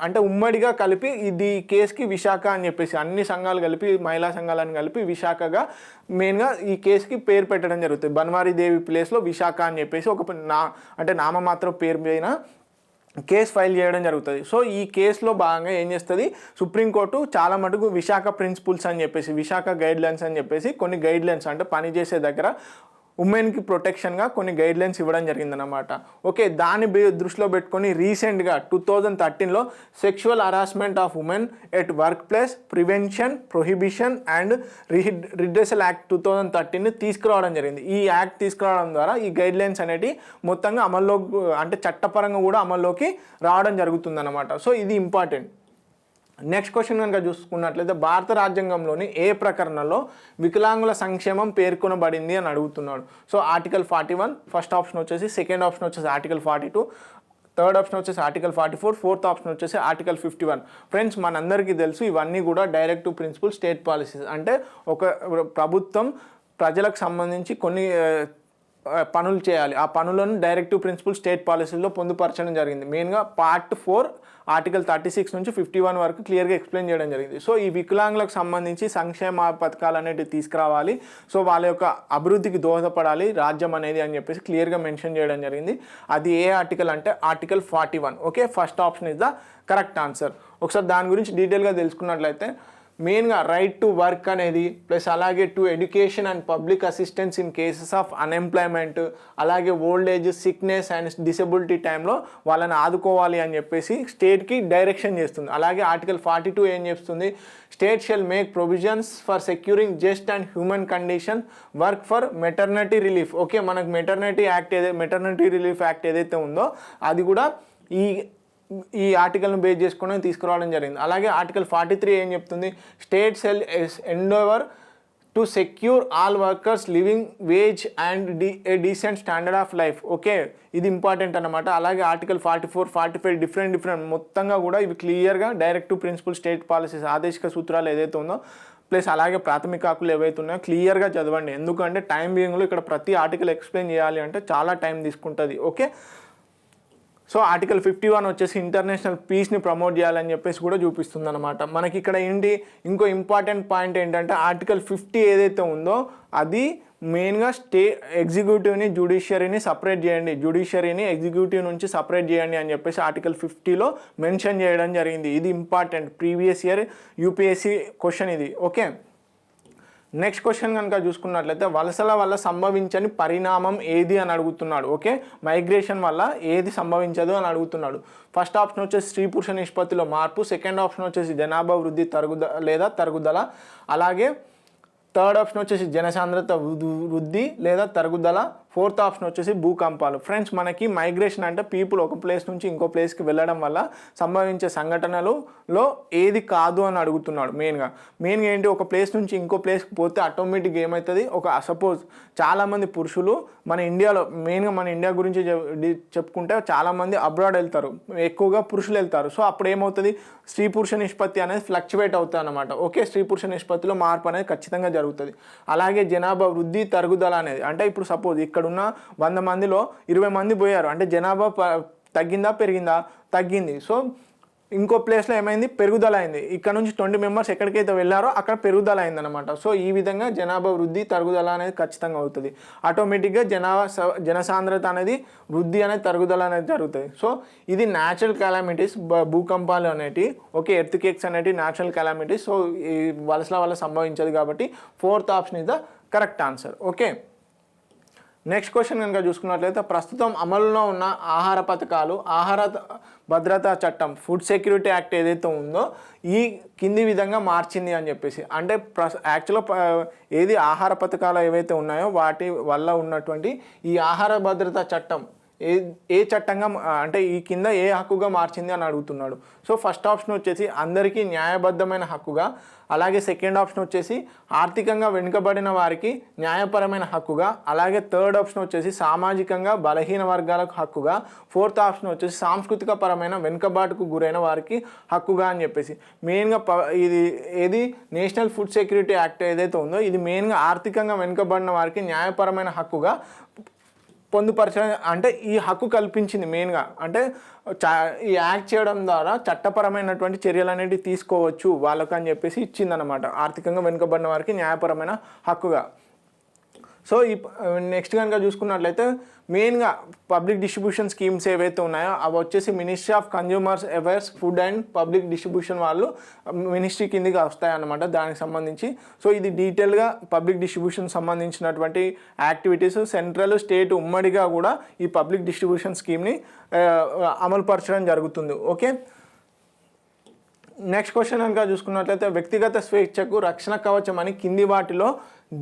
అంటే ఉమ్మడిగా కలిపి ఇది కేసుకి విశాఖ అని చెప్పేసి అన్ని సంఘాలు కలిపి మహిళా సంఘాలను కలిపి విశాఖగా మెయిన్గా ఈ కేసుకి పేరు పెట్టడం జరుగుతుంది. బన్వారీ దేవి ప్లేస్లో విశాఖ అని చెప్పేసి ఒక నామమాత్రం పేరు పైన కేసు ఫైల్ చేయడం జరుగుతుంది. సో ఈ కేసులో భాగంగా ఏం చేస్తుంది సుప్రీంకోర్టు చాలా మటుకు విశాఖ ప్రిన్సిపల్స్ అని చెప్పేసి విశాఖ గైడ్లైన్స్ అని చెప్పేసి కొన్ని గైడ్లైన్స్ అంటే పనిచేసే దగ్గర ఉమెన్కి ప్రొటెక్షన్గా కొన్ని గైడ్లైన్స్ ఇవ్వడం జరిగిందనమాట. ఓకే, దాన్ని దృష్టిలో పెట్టుకొని రీసెంట్గా 2013లో sexual harassment of women at work place prevention prohibition and redressal act 2013ని తీసుకురావడం జరిగింది. ఈ యాక్ట్ తీసుకురావడం ద్వారా ఈ గైడ్లైన్స్ అనేవి మొత్తంగా అమల్లో, అంటే చట్టపరంగా కూడా అమల్లోకి రావడం జరుగుతుందన్నమాట. సో ఇది ఇంపార్టెంట్. నెక్స్ట్ క్వశ్చన్ కనుక చూసుకున్నట్లయితే భారత రాజ్యాంగంలోని ఏ ప్రకరణలో వికలాంగుల సంక్షేమం పేర్కొనబడింది అని అడుగుతున్నాడు. సో ఆర్టికల్ 41 ఫస్ట్ ఆప్షన్ వచ్చేసి, సెకండ్ ఆప్షన్ వచ్చేసి ఆర్టికల్ 42, థర్డ్ ఆప్షన్ వచ్చేసి ఆర్టికల్ 44, ఫోర్త్ ఆప్షన్ వచ్చేసి ఆర్టికల్ 51. ఫ్రెండ్స్, మనందరికీ తెలుసు ఇవన్నీ కూడా డైరెక్టివ్ ప్రిన్సిపల్ స్టేట్ పాలసీస్. అంటే ఒక ప్రభుత్వం ప్రజలకు సంబంధించి కొన్ని పనులు చేయాలి, ఆ పనులను డైరెక్టివ్ ప్రిన్సిపల్ స్టేట్ పాలసీలో పొందుపరచడం జరిగింది. మెయిన్గా పార్ట్ 4 ఆర్టికల్ 36 నుంచి 51 వరకు క్లియర్గా ఎక్స్ప్లెయిన్ చేయడం జరిగింది. సో ఈ వికలాంగులకు సంబంధించి సంక్షేమ పథకాలు అనేవి తీసుకురావాలి, సో వాళ్ళ యొక్క అభివృద్ధికి దోహదపడాలి రాజ్యం అనేది అని చెప్పేసి క్లియర్గా మెన్షన్ చేయడం జరిగింది. అది ఏ ఆర్టికల్ అంటే article 41. Okay, first option is the correct answer. ఒకసారి దాని గురించి డీటెయిల్గా తెలుసుకున్నట్లయితే మెయిన్గా రైట్ టు వర్క్ అనేది, ప్లస్ అలాగే to education and public assistance in cases of unemployment, అలాగే old age, sickness and disability టైంలో వాళ్ళని ఆదుకోవాలి అని చెప్పేసి స్టేట్కి డైరెక్షన్ చేస్తుంది. అలాగే ఆర్టికల్ 42 ఏం చెప్తుంది, state shell make provisions for securing just and human condition work for maternity relief. Okay, మనకు మెటర్నిటీ రిలీఫ్ యాక్ట్ ఏదైతే ఉందో అది కూడా ఈ ఆర్టికల్ను బేస్ చేసుకుని తీసుకురావడం జరిగింది. అలాగే ఆర్టికల్ 43 ఏం చెప్తుంది, state shall endeavour to secure all workers living wage and a decent standard of life. Okay, ఇది ఇంపార్టెంట్ అనమాట. అలాగే ఆర్టికల్ 44, 45 డిఫరెంట్ మొత్తంగా కూడా ఇవి క్లియర్గా డైరెక్టివ్ ప్రిన్సిపల్ స్టేట్ పాలసీస్ ఆదేశిక సూత్రాలు ఏదైతే ఉందో, ప్లస్ అలాగే ప్రాథమిక హక్కులు ఏవైతే ఉన్నాయో క్లియర్గా చదవండి. ఎందుకంటే టైం బీయింగ్లో ఇక్కడ ప్రతి ఆర్టికల్ ఎక్స్ప్లెయిన్ చేయాలి అంటే చాలా టైం తీసుకుంటుంది. ఓకే, సో ఆర్టికల్ 51 వచ్చేసి ఇంటర్నేషనల్ పీస్ని ప్రమోట్ చేయాలని చెప్పేసి కూడా చూపిస్తుంది అనమాట. మనకి ఇక్కడ ఏంటి, ఇంకో ఇంపార్టెంట్ పాయింట్ ఏంటంటే ఆర్టికల్ 50 ఏదైతే ఉందో అది మెయిన్గా ఎగ్జిక్యూటివ్ని జ్యుడిషియరీని సపరేట్ చేయండి, జ్యుడిషియరీని ఎగ్జిక్యూటివ్ నుంచి సపరేట్ చేయండి అని చెప్పేసి ఆర్టికల్ 50లో మెన్షన్ చేయడం జరిగింది. ఇది important, previous year UPSC question ఇది. ఓకే, నెక్స్ట్ క్వశ్చన్ కనుక చూసుకున్నట్లయితే వలసల వల్ల సంభవించని పరిణామం ఏది అని అడుగుతున్నాడు. ఓకే, మైగ్రేషన్ వల్ల ఏది సంభవించదు అని అడుగుతున్నాడు. ఫస్ట్ ఆప్షన్ వచ్చేసి స్త్రీ పురుష నిష్పత్తిలో మార్పు, సెకండ్ ఆప్షన్ వచ్చేసి జనాభా వృద్ధి తరుగుదల, అలాగే థర్డ్ ఆప్షన్ వచ్చేసి జనసాంద్రత వృద్ధి లేదా తరుగుదల, ఫోర్త్ ఆప్షన్ వచ్చేసి భూకంపాలు. ఫ్రెండ్స్, మనకి మైగ్రేషన్ అంటే పీపుల్ ఒక ప్లేస్ నుంచి ఇంకో ప్లేస్కి వెళ్ళడం వల్ల సంభవించే సంఘటనలలో ఏది కాదు అని అడుగుతున్నాడు. మెయిన్గా ఏంటి, ఒక ప్లేస్ నుంచి ఇంకో ప్లేస్కి పోతే ఆటోమేటిక్గా ఏమవుతుంది, సపోజ్ చాలామంది పురుషులు మన ఇండియాలో, మెయిన్గా మన ఇండియా గురించి చెప్పుకుంటే చాలామంది అబ్రాడ్ వెళ్తారు, ఎక్కువగా పురుషులు వెళ్తారు. సో అప్పుడు ఏమవుతుంది, స్త్రీ పురుష నిష్పత్తి అనేది ఫ్లక్చువేట్ అవుతుంది అనమాట. ఓకే, స్త్రీ పురుష నిష్పత్తిలో మార్పు అనేది ఖచ్చితంగా జరుగుతుంది. అలాగే జనాభా వృద్ధి తరుగుదల అనేది, అంటే ఇప్పుడు సపోజ్ ఇక్కడున్న 100 మందిలో 20 మంది పోయారు అంటే జనాభా తగ్గిందా పెరిగిందా, తగ్గింది. సో ఇంకో ప్లేస్లో ఏమైంది, పెరుగుదల అయింది. ఇక్కడ నుంచి 20 మెంబర్స్ ఎక్కడికైతే వెళ్ళారో అక్కడ పెరుగుదల అయిందనమాట. సో ఈ విధంగా జనాభా వృద్ధి తరుగుదల అనేది ఖచ్చితంగా అవుతుంది. ఆటోమేటిక్గా జనసాంద్రత అనేది వృద్ధి అనేది తరుగుదల అనేది జరుగుతుంది. సో ఇది న్యాచురల్ కెలామిటీస్, భూకంపాలు అనేటివి. ఓకే, ఎర్త్క్వేక్స్ అనేటివి న్యాచురల్ కెలామిటీస్. సో ఈ వలసల వల్ల సంభవించదు కాబట్టి fourth option is the correct answer. Okay, next question కనుక చూసుకున్నట్లయితే ప్రస్తుతం అమలులో ఉన్న ఆహార పథకాలు, ఆహార భద్రతా చట్టం, ఫుడ్ సెక్యూరిటీ యాక్ట్ ఏదైతే ఉందో ఈ కింది విధంగా మార్చింది అని చెప్పేసి, అంటే యాక్చువల్గా ఏది ఆహార పథకాలు ఏవైతే ఉన్నాయో వాటి వల్ల ఉన్నటువంటి ఈ ఆహార భద్రతా చట్టం ఏ చట్టంగా, అంటే ఈ కింద ఏ హక్కుగా మార్చింది అని అడుగుతున్నాడు. సో ఫస్ట్ ఆప్షన్ వచ్చేసి అందరికీ న్యాయబద్ధమైన హక్కుగా, అలాగే సెకండ్ ఆప్షన్ వచ్చేసి ఆర్థికంగా వెనుకబడిన వారికి న్యాయపరమైన హక్కుగా, అలాగే థర్డ్ ఆప్షన్ వచ్చేసి సామాజికంగా బలహీన వర్గాలకు హక్కుగా, ఫోర్త్ ఆప్షన్ వచ్చేసి సాంస్కృతిక పరమైన వెనుకబాటుకు గురైన వారికి హక్కుగా అని చెప్పేసి. మెయిన్గా ఏది నేషనల్ ఫుడ్ సెక్యూరిటీ యాక్ట్ ఏదైతే ఉందో ఇది మెయిన్గా ఆర్థికంగా వెనుకబడిన వారికి న్యాయపరమైన హక్కుగా పొందుపరచడం, అంటే ఈ హక్కు కల్పించింది. మెయిన్గా అంటే ఈ యాక్ట్ చేయడం ద్వారా చట్టపరమైనటువంటి చర్యలు అనేవి తీసుకోవచ్చు వాళ్ళకు అని చెప్పేసి ఇచ్చిందనమాట, ఆర్థికంగా వెనుకబడిన వారికి న్యాయపరమైన హక్కుగా. సో ఈ నెక్స్ట్ కనుక చూసుకున్నట్లయితే మెయిన్గా పబ్లిక్ డిస్ట్రిబ్యూషన్ స్కీమ్స్ ఏవైతే ఉన్నాయో అవి వచ్చేసి ministry of consumers affairs food and public distribution వాళ్ళు మినిస్ట్రీ కిందకి వస్తాయన్నమాట దానికి సంబంధించి. సో ఇది డీటెయిల్గా పబ్లిక్ డిస్ట్రిబ్యూషన్ సంబంధించినటువంటి యాక్టివిటీస్ సెంట్రల్ స్టేట్ ఉమ్మడిగా కూడా ఈ పబ్లిక్ డిస్ట్రిబ్యూషన్ స్కీమ్ని అమలుపరచడం జరుగుతుంది. ఓకే, నెక్స్ట్ క్వశ్చన్ కనుక చూసుకున్నట్లయితే వ్యక్తిగత స్వేచ్ఛకు రక్షణ కవచం అని కింది వాటిలో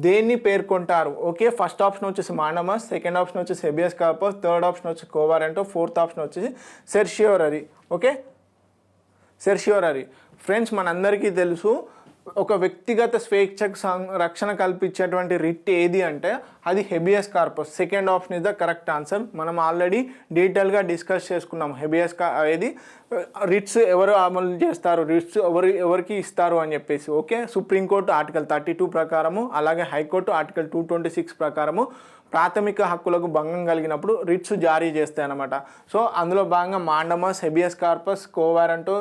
దేన్ని పేర్కొంటారు? ఓకే, ఫస్ట్ ఆప్షన్ వచ్చేసి మాండమస్, సెకండ్ ఆప్షన్ వచ్చేసి హెబియస్ కార్పస్, థర్డ్ ఆప్షన్ వచ్చేసి కో వారెంటో, ఫోర్త్ ఆప్షన్ వచ్చేసి సెర్షియోరరీ. ఓకే, సెర్షియోరరీ ఫ్రెండ్స్ మనందరికీ తెలుసు ఒక వ్యక్తిగత స్వేచ్ఛకు రక్షణ కల్పించేటువంటి రిట్ ఏది అంటే అది habeas corpus. Second option is the correct answer. మనం ఆల్రెడీ డీటెయిల్గా డిస్కస్ చేసుకున్నాం ఏది రిట్స్ ఎవరు అమలు చేస్తారు, రిట్స్ ఎవరికి ఇస్తారు అని చెప్పేసి. ఓకే, సుప్రీంకోర్టు ఆర్టికల్ 32 ప్రకారము, అలాగే హైకోర్టు ఆర్టికల్ 226 ప్రకారము ప్రాథమిక హక్కులకు భంగం కలిగినప్పుడు రిట్స్ జారీ చేస్తాయి అన్నమాట. సో అందులో భాగంగా మాండమస్, హెబియస్ కార్పస్, కో వారెంటో,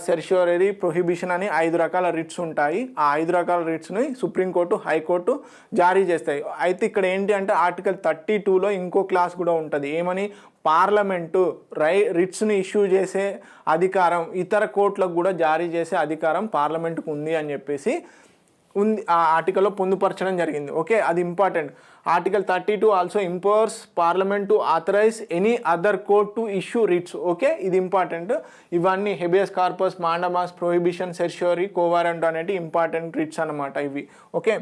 సెర్షియోరరీ, ప్రొహిబిషన్ అని 5 రకాల రిట్స్ ఉంటాయి. ఆ 5 రకాల రిట్స్ని సుప్రీంకోర్టు, హైకోర్టు జారీ చేస్తాయి. అయితే ఇక్కడ ఏంటి అంటే ఆర్టికల్ 32లో ఇంకో క్లాస్ కూడా ఉంటుంది. ఏమని? పార్లమెంటు రిట్స్ని ఇష్యూ చేసే అధికారం ఇతర కోర్టులకు కూడా జారీ చేసే అధికారం పార్లమెంటుకు ఉంది అని చెప్పేసి ఉంది ఆ ఆర్టికల్లో పొందుపరచడం జరిగింది. ఓకే, అది important. Article 32 also empowers parliament to authorize any other court to issue writs. Okay, ఇది ఇంపార్టెంట్. ఇవన్నీ habeas corpus, mandamus, prohibition, certiorari, quo warranto అనేవి ఇంపార్టెంట్ రిట్స్ అన్నమాట ఇవి. ఓకే,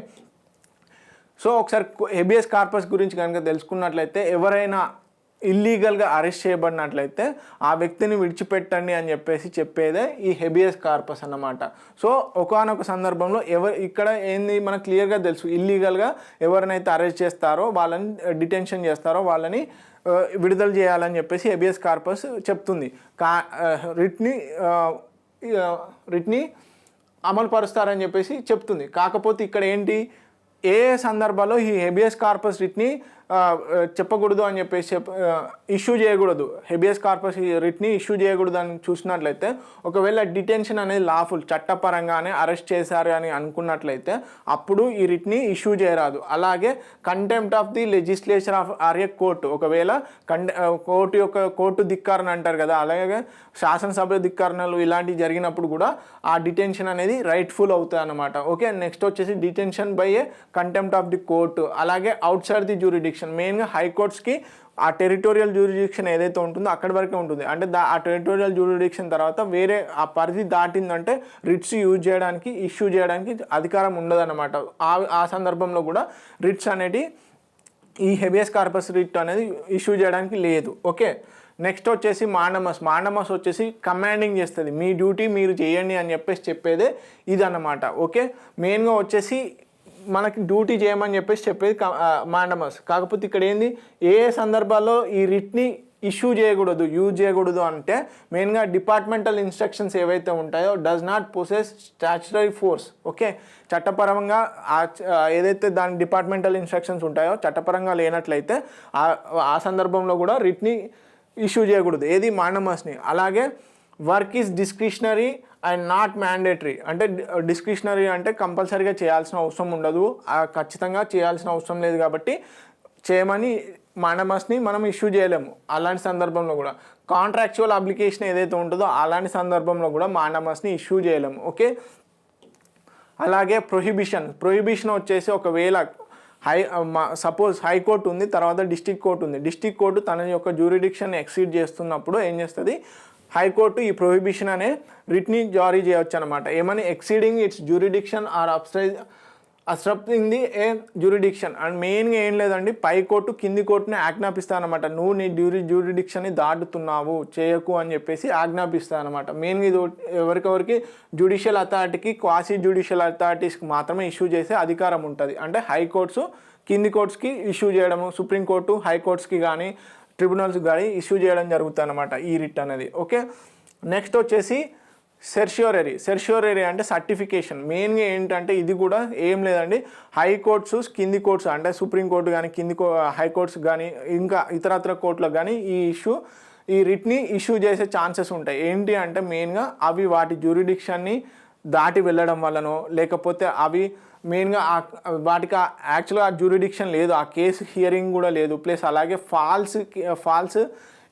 సో ఒకసారి హెబియస్ కార్పస్ గురించి కనుక తెలుసుకున్నట్లయితే ఎవరైనా ఇల్లీగల్గా అరెస్ట్ చేయబడినట్లయితే ఆ వ్యక్తిని విడిచిపెట్టండి అని చెప్పేసి చెప్పేదే ఈ హెబియస్ కార్పస్ అన్నమాట. సో ఒకానొక సందర్భంలో ఇక్కడ ఏంది మనకు క్లియర్గా తెలుసు, ఇల్లీగల్గా ఎవరినైతే అరెస్ట్ చేస్తారో వాళ్ళని డిటెన్షన్ చేస్తారో వాళ్ళని విడుదల చేయాలని చెప్పేసి హెబియస్ కార్పస్ చెప్తుంది. రిట్ని అమలు పరుస్తారని చెప్పేసి చెప్తుంది. కాకపోతే ఇక్కడ ఏంటి, ఏ సందర్భాల్లో ఈ హెబియస్ కార్పస్ రిట్ని చెప్పకూడదు అని చెప్పేసి ఇష్యూ చేయకూడదు, హెబియస్ కార్పస్ రిట్ని ఇష్యూ చేయకూడదు అని చూసినట్లయితే ఒకవేళ డిటెన్షన్ అనేది లాఫుల్ చట్టపరంగానే అరెస్ట్ చేశారు అని అనుకున్నట్లయితే అప్పుడు ఈ రిట్ని ఇష్యూ చేయరాదు. అలాగే contempt of the legislature of or a court, ఒకవేళ కోర్టు ధిక్కారణ అంటారు కదా, అలాగే శాసనసభ ధిక్కారణలు ఇలాంటివి జరిగినప్పుడు కూడా ఆ డిటెన్షన్ అనేది రైట్ఫుల్ అవుతుంది అన్నమాట. ఓకే, నెక్స్ట్ వచ్చేసి detention by A contempt of the court, అలాగే అవుట్ సైడ్ ది జ్యూరిడిక్షన్. మెయిన్గా హైకోర్ట్స్కి ఆ టెరిటోరియల్ జ్యూరిడిక్షన్ ఏదైతే ఉంటుందో అక్కడి వరకే ఉంటుంది. అంటే ఆ టెరిటోరియల్ జ్యూరిడిక్షన్ తర్వాత వేరే ఆ పరిధి దాటిందంటే రిట్స్ యూజ్ చేయడానికి, ఇష్యూ చేయడానికి అధికారం ఉండదన్నమాట. ఆ సందర్భంలో కూడా రిట్స్ అనేది ఈ హెబియస్ కార్పస్ రిట్ అనేది ఇష్యూ చేయడానికి లేదు. ఓకే, నెక్స్ట్ వచ్చేసి మాండమస్ వచ్చేసి కమాండింగ్ చేస్తుంది, మీ డ్యూటీ మీరు చేయండి అని చెప్పేదే ఇదన్నమాట. ఓకే, మెయిన్గా వచ్చేసి మనకి డ్యూటీ చేయమని చెప్పేది మాండమస్. కాకపోతే ఇక్కడ ఏంది, ఏ సందర్భాల్లో ఈ రిట్ని ఇష్యూ చేయకూడదు, యూజ్ చేయకూడదు అంటే మెయిన్గా డిపార్ట్మెంటల్ ఇన్స్ట్రక్షన్స్ ఏవైతే ఉంటాయో does not possess statutory force. Okay, చట్టపరంగా ఏదైతే దాని డిపార్ట్మెంటల్ ఇన్స్ట్రక్షన్స్ ఉంటాయో చట్టపరంగా లేనట్లయితే ఆ సందర్భంలో కూడా రిట్ని ఇష్యూ చేయకూడదు, ఏది మాండమస్ని. అలాగే work is discretionary and not mandatory. అంటే డిస్క్రిషనరీ అంటే కంపల్సరీగా చేయాల్సిన అవసరం ఉండదు, ఖచ్చితంగా చేయాల్సిన అవసరం లేదు కాబట్టి చేయమని మాండమస్ని మనం ఇష్యూ చేయలేము. అలాంటి సందర్భంలో కూడా కాంట్రాక్చువల్ అప్లికేషన్ ఏదైతే ఉంటుందో అలాంటి సందర్భంలో కూడా మాండమస్ని ఇష్యూ చేయలేము. ఓకే, అలాగే ప్రొహిబిషన్ వచ్చేసి ఒకవేళ సపోజ్ హైకోర్టు ఉంది, తర్వాత డిస్ట్రిక్ట్ కోర్టు ఉంది. డిస్ట్రిక్ట్ కోర్టు తన యొక్క జ్యూరిడిక్షన్ ఎక్సీడ్ చేస్తున్నప్పుడు ఏం చేస్తుంది, హైకోర్టు ఈ ప్రొహిబిషన్ అనే రిట్ని జారీ చేయవచ్చు అనమాట. ఏమని, exceeding its jurisdiction or obstructing the a jurisdiction. And మెయిన్గా ఏం లేదండి, పై కోర్టు కింది కోర్టుని ఆజ్ఞాపిస్తాను అనమాట, నువ్వు నీ జ్యూరిడిక్షన్ని దాటుతున్నావు చేయకు అని చెప్పేసి ఆజ్ఞాపిస్తాను అనమాట. మెయిన్గా ఇది ఎవరికెవరికి జ్యుడిషియల్ అథారిటీకి, క్వాసీ జ్యుడిషియల్ అథారిటీస్కి మాత్రమే ఇష్యూ చేసే అధికారం ఉంటుంది. అంటే హైకోర్ట్స్ కింది కోర్ట్స్కి ఇష్యూ చేయడము, సుప్రీంకోర్టు హైకోర్ట్స్కి కానీ ట్రిబ్యునల్స్ కానీ ఇష్యూ చేయడం జరుగుతుంది అనమాట ఈ రిట్ అనేది. ఓకే, నెక్స్ట్ వచ్చేసి సెర్షియోరరీ అంటే సర్టిఫికేషన్. మెయిన్గా ఏంటంటే ఇది కూడా ఏం లేదండి, హైకోర్ట్స్ కింది కోర్ట్స్ అంటే సుప్రీంకోర్టు కానీ హైకోర్ట్స్ కానీ ఇంకా ఇతరత్ర కోర్టులకు కానీ ఈ రిట్ని ఇష్యూ చేసే ఛాన్సెస్ ఉంటాయి. ఏంటి అంటే మెయిన్గా అవి వాటి జ్యూరిడిక్షన్ని దాటి వెళ్ళడం వల్లనో లేకపోతే అవి మెయిన్గా వాటికి యాక్చువల్గా జ్యూరిడిక్షన్ లేదు, ఆ కేసు హియరింగ్ కూడా లేదు. ప్లస్ అలాగే ఫాల్స్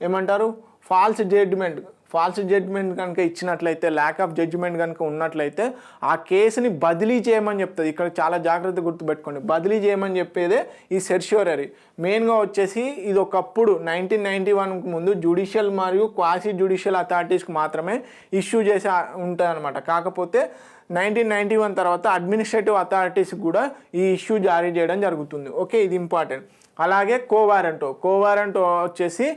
ఏమంటారు ఫాల్స్ జడ్జ్మెంట్ కనుక ఇచ్చినట్లయితే, ల్యాక్ ఆఫ్ జడ్జ్మెంట్ కనుక ఉన్నట్లయితే ఆ కేసుని బదిలీ చేయమని చెప్తుంది. ఇక్కడ చాలా జాగ్రత్త గుర్తుపెట్టుకోండి, బదిలీ చేయమని చెప్పేదే ఈ సెర్ష్యూరరీ. మెయిన్గా వచ్చేసి ఇది ఒకప్పుడు 1991 ముందు జ్యుడిషియల్ మరియు క్వాసీ జ్యుడిషియల్ అథారిటీస్కి మాత్రమే ఇష్యూ చేసి ఉంటుంది అనమాట. కాకపోతే 1991 తర్వాత అడ్మినిస్ట్రేటివ్ అథారిటీస్కి కూడా ఈ ఇష్యూ జారీ చేయడం జరుగుతుంది. ఓకే, ఇది ఇంపార్టెంట్. అలాగే కోవారెంటో వచ్చేసి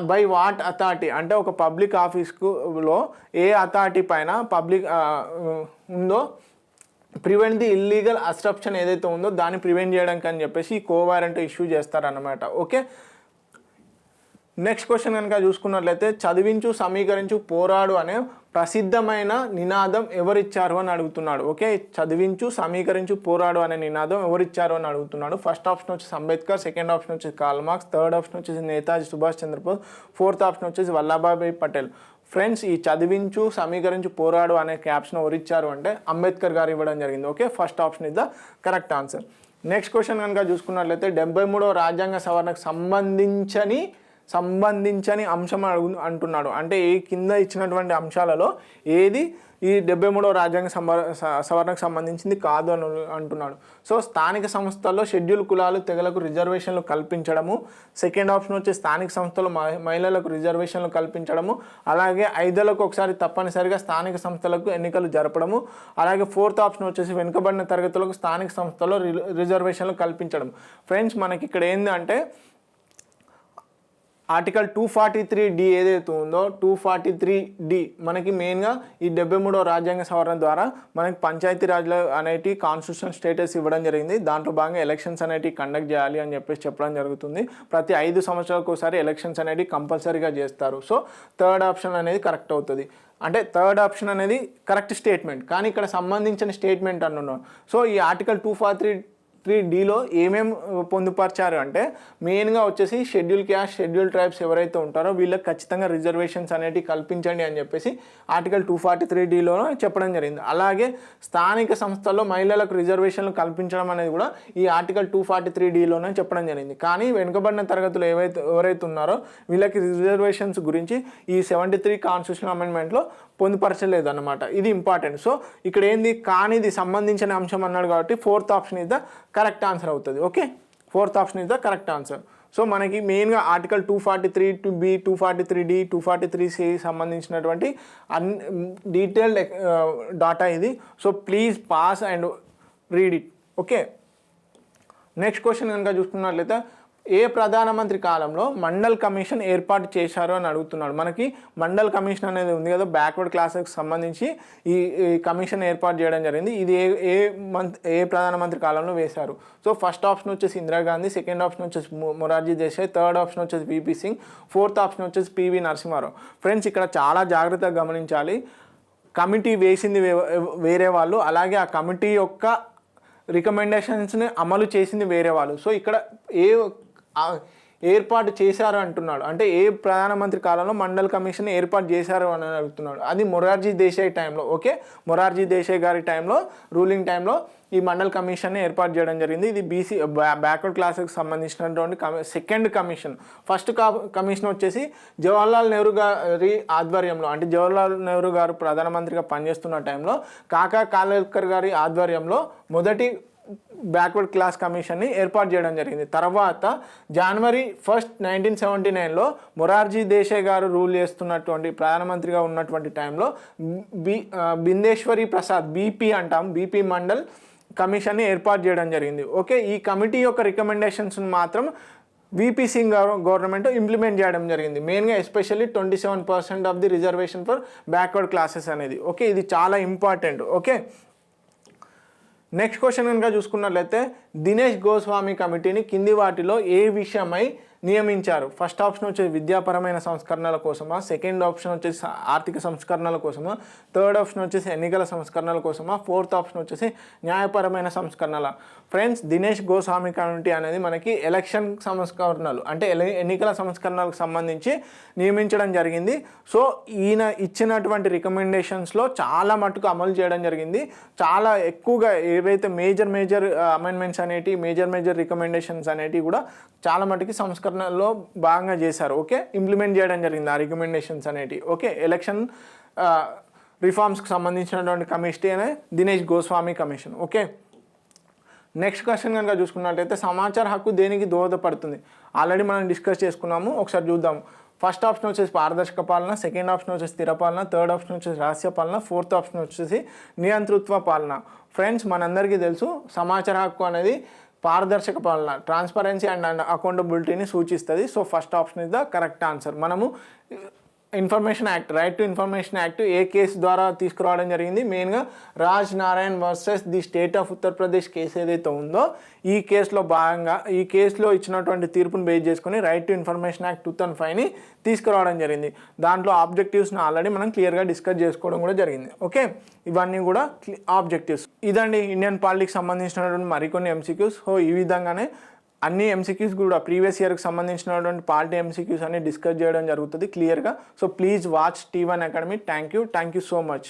బై వాట్ అథారిటీ అంటే ఒక పబ్లిక్ ఆఫీస్లో ఏ అథారిటీ పైన ఉందో ప్రివెంట్ ది ఇల్లీగల్ అబ్స్ట్రక్షన్ ఏదైతే ఉందో దాన్ని ప్రివెంట్ చేయడానికి అని చెప్పేసి ఈ కోవారెంటో ఇష్యూ చేస్తారన్నమాట. ఓకే, నెక్స్ట్ క్వశ్చన్ కనుక చూసుకున్నట్లయితే చదివించు సమీకరించు పోరాడు అనే ప్రసిద్ధమైన నినాదం ఎవరిచ్చారు అని అడుగుతున్నాడు. ఓకే, చదివించు సమీకరించు పోరాడు అనే నినాదం ఎవరిచ్చారు అని అడుగుతున్నాడు. ఫస్ట్ ఆప్షన్ వచ్చేసి అంబేద్కర్, సెకండ్ ఆప్షన్ వచ్చేసి కార్ల్ మార్క్స్, థర్డ్ ఆప్షన్ వచ్చేసి నేతాజీ సుభాష్ చంద్రబోస్, ఫోర్త్ ఆప్షన్ వచ్చేసి వల్లభాయ్ పటేల్. ఫ్రెండ్స్, ఈ చదివించు సమీకరించు పోరాడు అనే క్యాప్షన్ ఎవరిచ్చారు అంటే అంబేద్కర్ గారు ఇవ్వడం జరిగింది. Okay, first option is the correct answer. Next question కనుక చూసుకున్నట్లయితే 73వ రాజ్యాంగ సవరణకు సంబంధించని అంశం అంటున్నాడు. అంటే ఈ కింద ఇచ్చినటువంటి అంశాలలో ఏది ఈ 73వ రాజ్యాంగ సవరణకు సంబంధించింది కాదు అని అంటున్నాడు. సో స్థానిక సంస్థల్లో షెడ్యూల్ కులాలు తెగలకు రిజర్వేషన్లు కల్పించడము, సెకండ్ ఆప్షన్ వచ్చి స్థానిక సంస్థల్లో మహిళలకు రిజర్వేషన్లు కల్పించడము, అలాగే 5 ఏళ్లకు ఒకసారి తప్పనిసరిగా స్థానిక సంస్థలకు ఎన్నికలు జరపడము, అలాగే ఫోర్త్ ఆప్షన్ వచ్చేసి వెనుకబడిన తరగతులకు స్థానిక సంస్థల్లో రిజర్వేషన్లు కల్పించడం. ఫ్రెండ్స్, మనకి ఇక్కడ ఏంటంటే ఆర్టికల్ 243D ఏదైతే ఉందో 243D మనకి మెయిన్గా ఈ 73వ రాజ్యాంగ సవరణ ద్వారా మనకి పంచాయతీ రాజ్లు అనేటి కాన్స్టిట్యూషన్ స్టేటస్ ఇవ్వడం జరిగింది. దాంట్లో భాగంగా ఎలక్షన్స్ అనేటివి కండక్ట్ చేయాలి అని చెప్పేసి చెప్పడం జరుగుతుంది. ప్రతి 5 సంవత్సరాలకు ఒకసారి ఎలక్షన్స్ అనేవి కంపల్సరీగా చేస్తారు. సో థర్డ్ ఆప్షన్ అనేది కరెక్ట్ అవుతుంది. అంటే థర్డ్ ఆప్షన్ అనేది కరెక్ట్ స్టేట్మెంట్, కానీ ఇక్కడ సంబంధించిన స్టేట్మెంట్ అంటున్నాను. సో ఈ ఆర్టికల్ 243Dలో ఏమేమి పొందుపరిచారు అంటే మెయిన్గా వచ్చేసి షెడ్యూల్ క్యాస్ట్, షెడ్యూల్ ట్రైబ్స్ ఎవరైతే ఉంటారో వీళ్ళకి ఖచ్చితంగా రిజర్వేషన్స్ అనేటివి కల్పించండి అని చెప్పేసి ఆర్టికల్ 243Dలో చెప్పడం జరిగింది. అలాగే స్థానిక సంస్థల్లో మహిళలకు రిజర్వేషన్లు కల్పించడం అనేది కూడా ఈ ఆర్టికల్ 243Dలోనే చెప్పడం జరిగింది. కానీ వెనుకబడిన తరగతులు ఎవరైతే ఉన్నారో వీళ్ళకి రిజర్వేషన్స్ గురించి ఈ 73 కాన్స్టిట్యూషన్ అమెండ్మెంట్లో పొందుపరచలేదు అన్నమాట. ఇది ఇంపార్టెంట్. సో ఇక్కడ ఏంది కానిది సంబంధించిన అంశం అన్నాడు కాబట్టి fourth option is the correct answer అవుతుంది. Okay, fourth option is the correct answer. So మనకి మెయిన్గా ఆర్టికల్ 243B, 243D, 243C సంబంధించినటువంటి డీటెయిల్డ్ డాటా ఇది. So please pass and read it. Okay, next question కనుక చూసుకున్నట్లయితే ఏ ప్రధానమంత్రి కాలంలో మండల్ కమిషన్ ఏర్పాటు చేశారు అని అడుగుతున్నాడు. మనకి మండల్ కమిషన్ అనేది ఉంది కదా, బ్యాక్వర్డ్ క్లాసెస్కి సంబంధించి ఈ కమిషన్ ఏర్పాటు చేయడం జరిగింది. ఇది ఏ ప్రధానమంత్రి కాలంలో వేశారు. సో ఫస్ట్ ఆప్షన్ వచ్చేసి ఇందిరాగాంధీ, సెకండ్ ఆప్షన్ వచ్చేసి మొరార్జీ దేశాయ్, థర్డ్ ఆప్షన్ వచ్చేసి విపి సింగ్, ఫోర్త్ ఆప్షన్ వచ్చేసి పివి నరసింహారావు. ఫ్రెండ్స్, ఇక్కడ చాలా జాగ్రత్తగా గమనించాలి. కమిటీ వేసింది వేరే వాళ్ళు, అలాగే ఆ కమిటీ యొక్క రికమెండేషన్స్ని అమలు చేసింది వేరే వాళ్ళు. సో ఇక్కడ ఏర్పాటు చేశారు అంటున్నాడు. అంటే ఏ ప్రధానమంత్రి కాలంలో మండల్ కమిషన్ ఏర్పాటు చేశారు అని అడుగుతున్నాడు. అది మొరార్జీ దేశాయ్ టైంలో. ఓకే, మొరార్జీ దేశాయ్ గారి టైంలో, రూలింగ్ టైంలో ఈ మండల్ కమిషన్ని ఏర్పాటు చేయడం జరిగింది. ఇది బీసీ బ్యాక్వర్డ్ క్లాస్కి సంబంధించినటువంటి సెకండ్ కమిషన్. ఫస్ట్ కమిషన్ వచ్చేసి జవహర్లాల్ నెహ్రూ గారి ఆధ్వర్యంలో, అంటే జవహర్లాల్ నెహ్రూ గారు ప్రధానమంత్రిగా పనిచేస్తున్న టైంలో కాకా కాలేకర్ గారి ఆధ్వర్యంలో మొదటి బ్యాక్వర్డ్ క్లాస్ కమిషన్ని ఏర్పాటు చేయడం జరిగింది. తర్వాత జనవరి 1, 1979లో మొరార్జీ దేశాయ్ గారు రూల్ చేస్తున్నటువంటి ప్రధానమంత్రిగా ఉన్నటువంటి టైంలో బిందేశ్వరి ప్రసాద్ బీపీ అంటాం, బీపీ మండల్ కమిషన్ని ఏర్పాటు చేయడం జరిగింది. ఓకే, ఈ కమిటీ యొక్క రికమెండేషన్స్ని మాత్రం విపి సింగ్ గవర్నమెంట్ ఇంప్లిమెంట్ చేయడం జరిగింది. మెయిన్గా especially 27% of the reservation for backward classes అనేది. ఓకే, ఇది చాలా ఇంపార్టెంట్. ఓకే, నెక్స్ట్ క్వశ్చన్ కనుక చూసుకున్నట్లయితే దినేష్ గోస్వామి కమిటీని కింది వాటిలో ఏ విషయమై నియమించారు. ఫస్ట్ ఆప్షన్ వచ్చేసి విద్యాపరమైన సంస్కరణల కోసమా, సెకండ్ ఆప్షన్ వచ్చేసి ఆర్థిక సంస్కరణల కోసమా, థర్డ్ ఆప్షన్ వచ్చేసి ఎన్నికల సంస్కరణల కోసమా, ఫోర్త్ ఆప్షన్ వచ్చేసి న్యాయపరమైన సంస్కరణల. ఫ్రెండ్స్, దినేష్ గోస్వామి కమిటీ అనేది మనకి ఎలక్షన్ సంస్కరణలు అంటే ఎన్నికల సంస్కరణలకు సంబంధించి నియమించడం జరిగింది. సో ఈయన ఇచ్చినటువంటి రికమెండేషన్స్లో చాలా మటుకు అమలు చేయడం జరిగింది. చాలా ఎక్కువగా ఏవైతే మేజర్ అమెండ్మెంట్స్ అనేటివి, మేజర్ రికమెండేషన్స్ అనేటివి కూడా చాలా మటుకు సంస్కరణలో భాగంగా చేశారు. ఓకే, ఇంప్లిమెంట్ చేయడం జరిగింది ఆ రికమెండేషన్స్ అనేటివి. ఓకే, ఎలక్షన్ రిఫార్మ్స్కి సంబంధించినటువంటి కమిటీ అనే Dinesh Goswami commission. Okay, next question కనుక చూసుకున్నట్లయితే సమాచార హక్కు దేనికి దోహదపడుతుంది? ఆల్రెడీ మనం డిస్కస్ చేసుకున్నాము, ఒకసారి చూద్దాం. ఫస్ట్ ఆప్షన్ వచ్చేసి పారదర్శక పాలన, సెకండ్ ఆప్షన్ వచ్చేసి స్థిర పాలన, థర్డ్ ఆప్షన్ వచ్చేసి రహస్య పాలన, ఫోర్త్ ఆప్షన్ వచ్చేసి నియంతృత్వ పాలన. ఫ్రెండ్స్, మనందరికీ తెలుసు సమాచార హక్కు అనేది పారదర్శక పాలన, ట్రాన్స్పరెన్సీ అండ్ అకౌంటబిలిటీని సూచిస్తుంది. So first option is the correct answer. మనము information act, right to information act ఏ కేసు ద్వారా తీసుకురావడం జరిగింది? మెయిన్గా Raj Narayan versus the state of Uttar Pradesh case ఏదైతే ఉందో ఈ కేసులో భాగంగా, ఈ కేసులో ఇచ్చినటువంటి తీర్పును బేస్ చేసుకొని రైట్ టు ఇన్ఫర్మేషన్ యాక్ట్ 2005ని తీసుకురావడం జరిగింది. దాంట్లో ఆబ్జెక్టివ్స్ని ఆల్రెడీ మనం క్లియర్గా డిస్కస్ చేసుకోవడం కూడా జరిగింది. ఓకే, ఇవన్నీ కూడా ఆబ్జెక్టివ్స్. ఇదండి ఇండియన్ పాలిటిక్స్ సంబంధించినటువంటి మరికొన్ని ఎంసీక్యూస్. సో ఈ విధంగానే అన్ని ఎంసీక్యూస్ కూడా ప్రీవియస్ ఇయర్కి సంబంధించినటువంటి పార్టీ ఎంసీక్యూస్ అన్ని డిస్కస్ చేయడం జరుగుతుంది క్లియర్గా. So please watch T1 Academy. Thank you so much.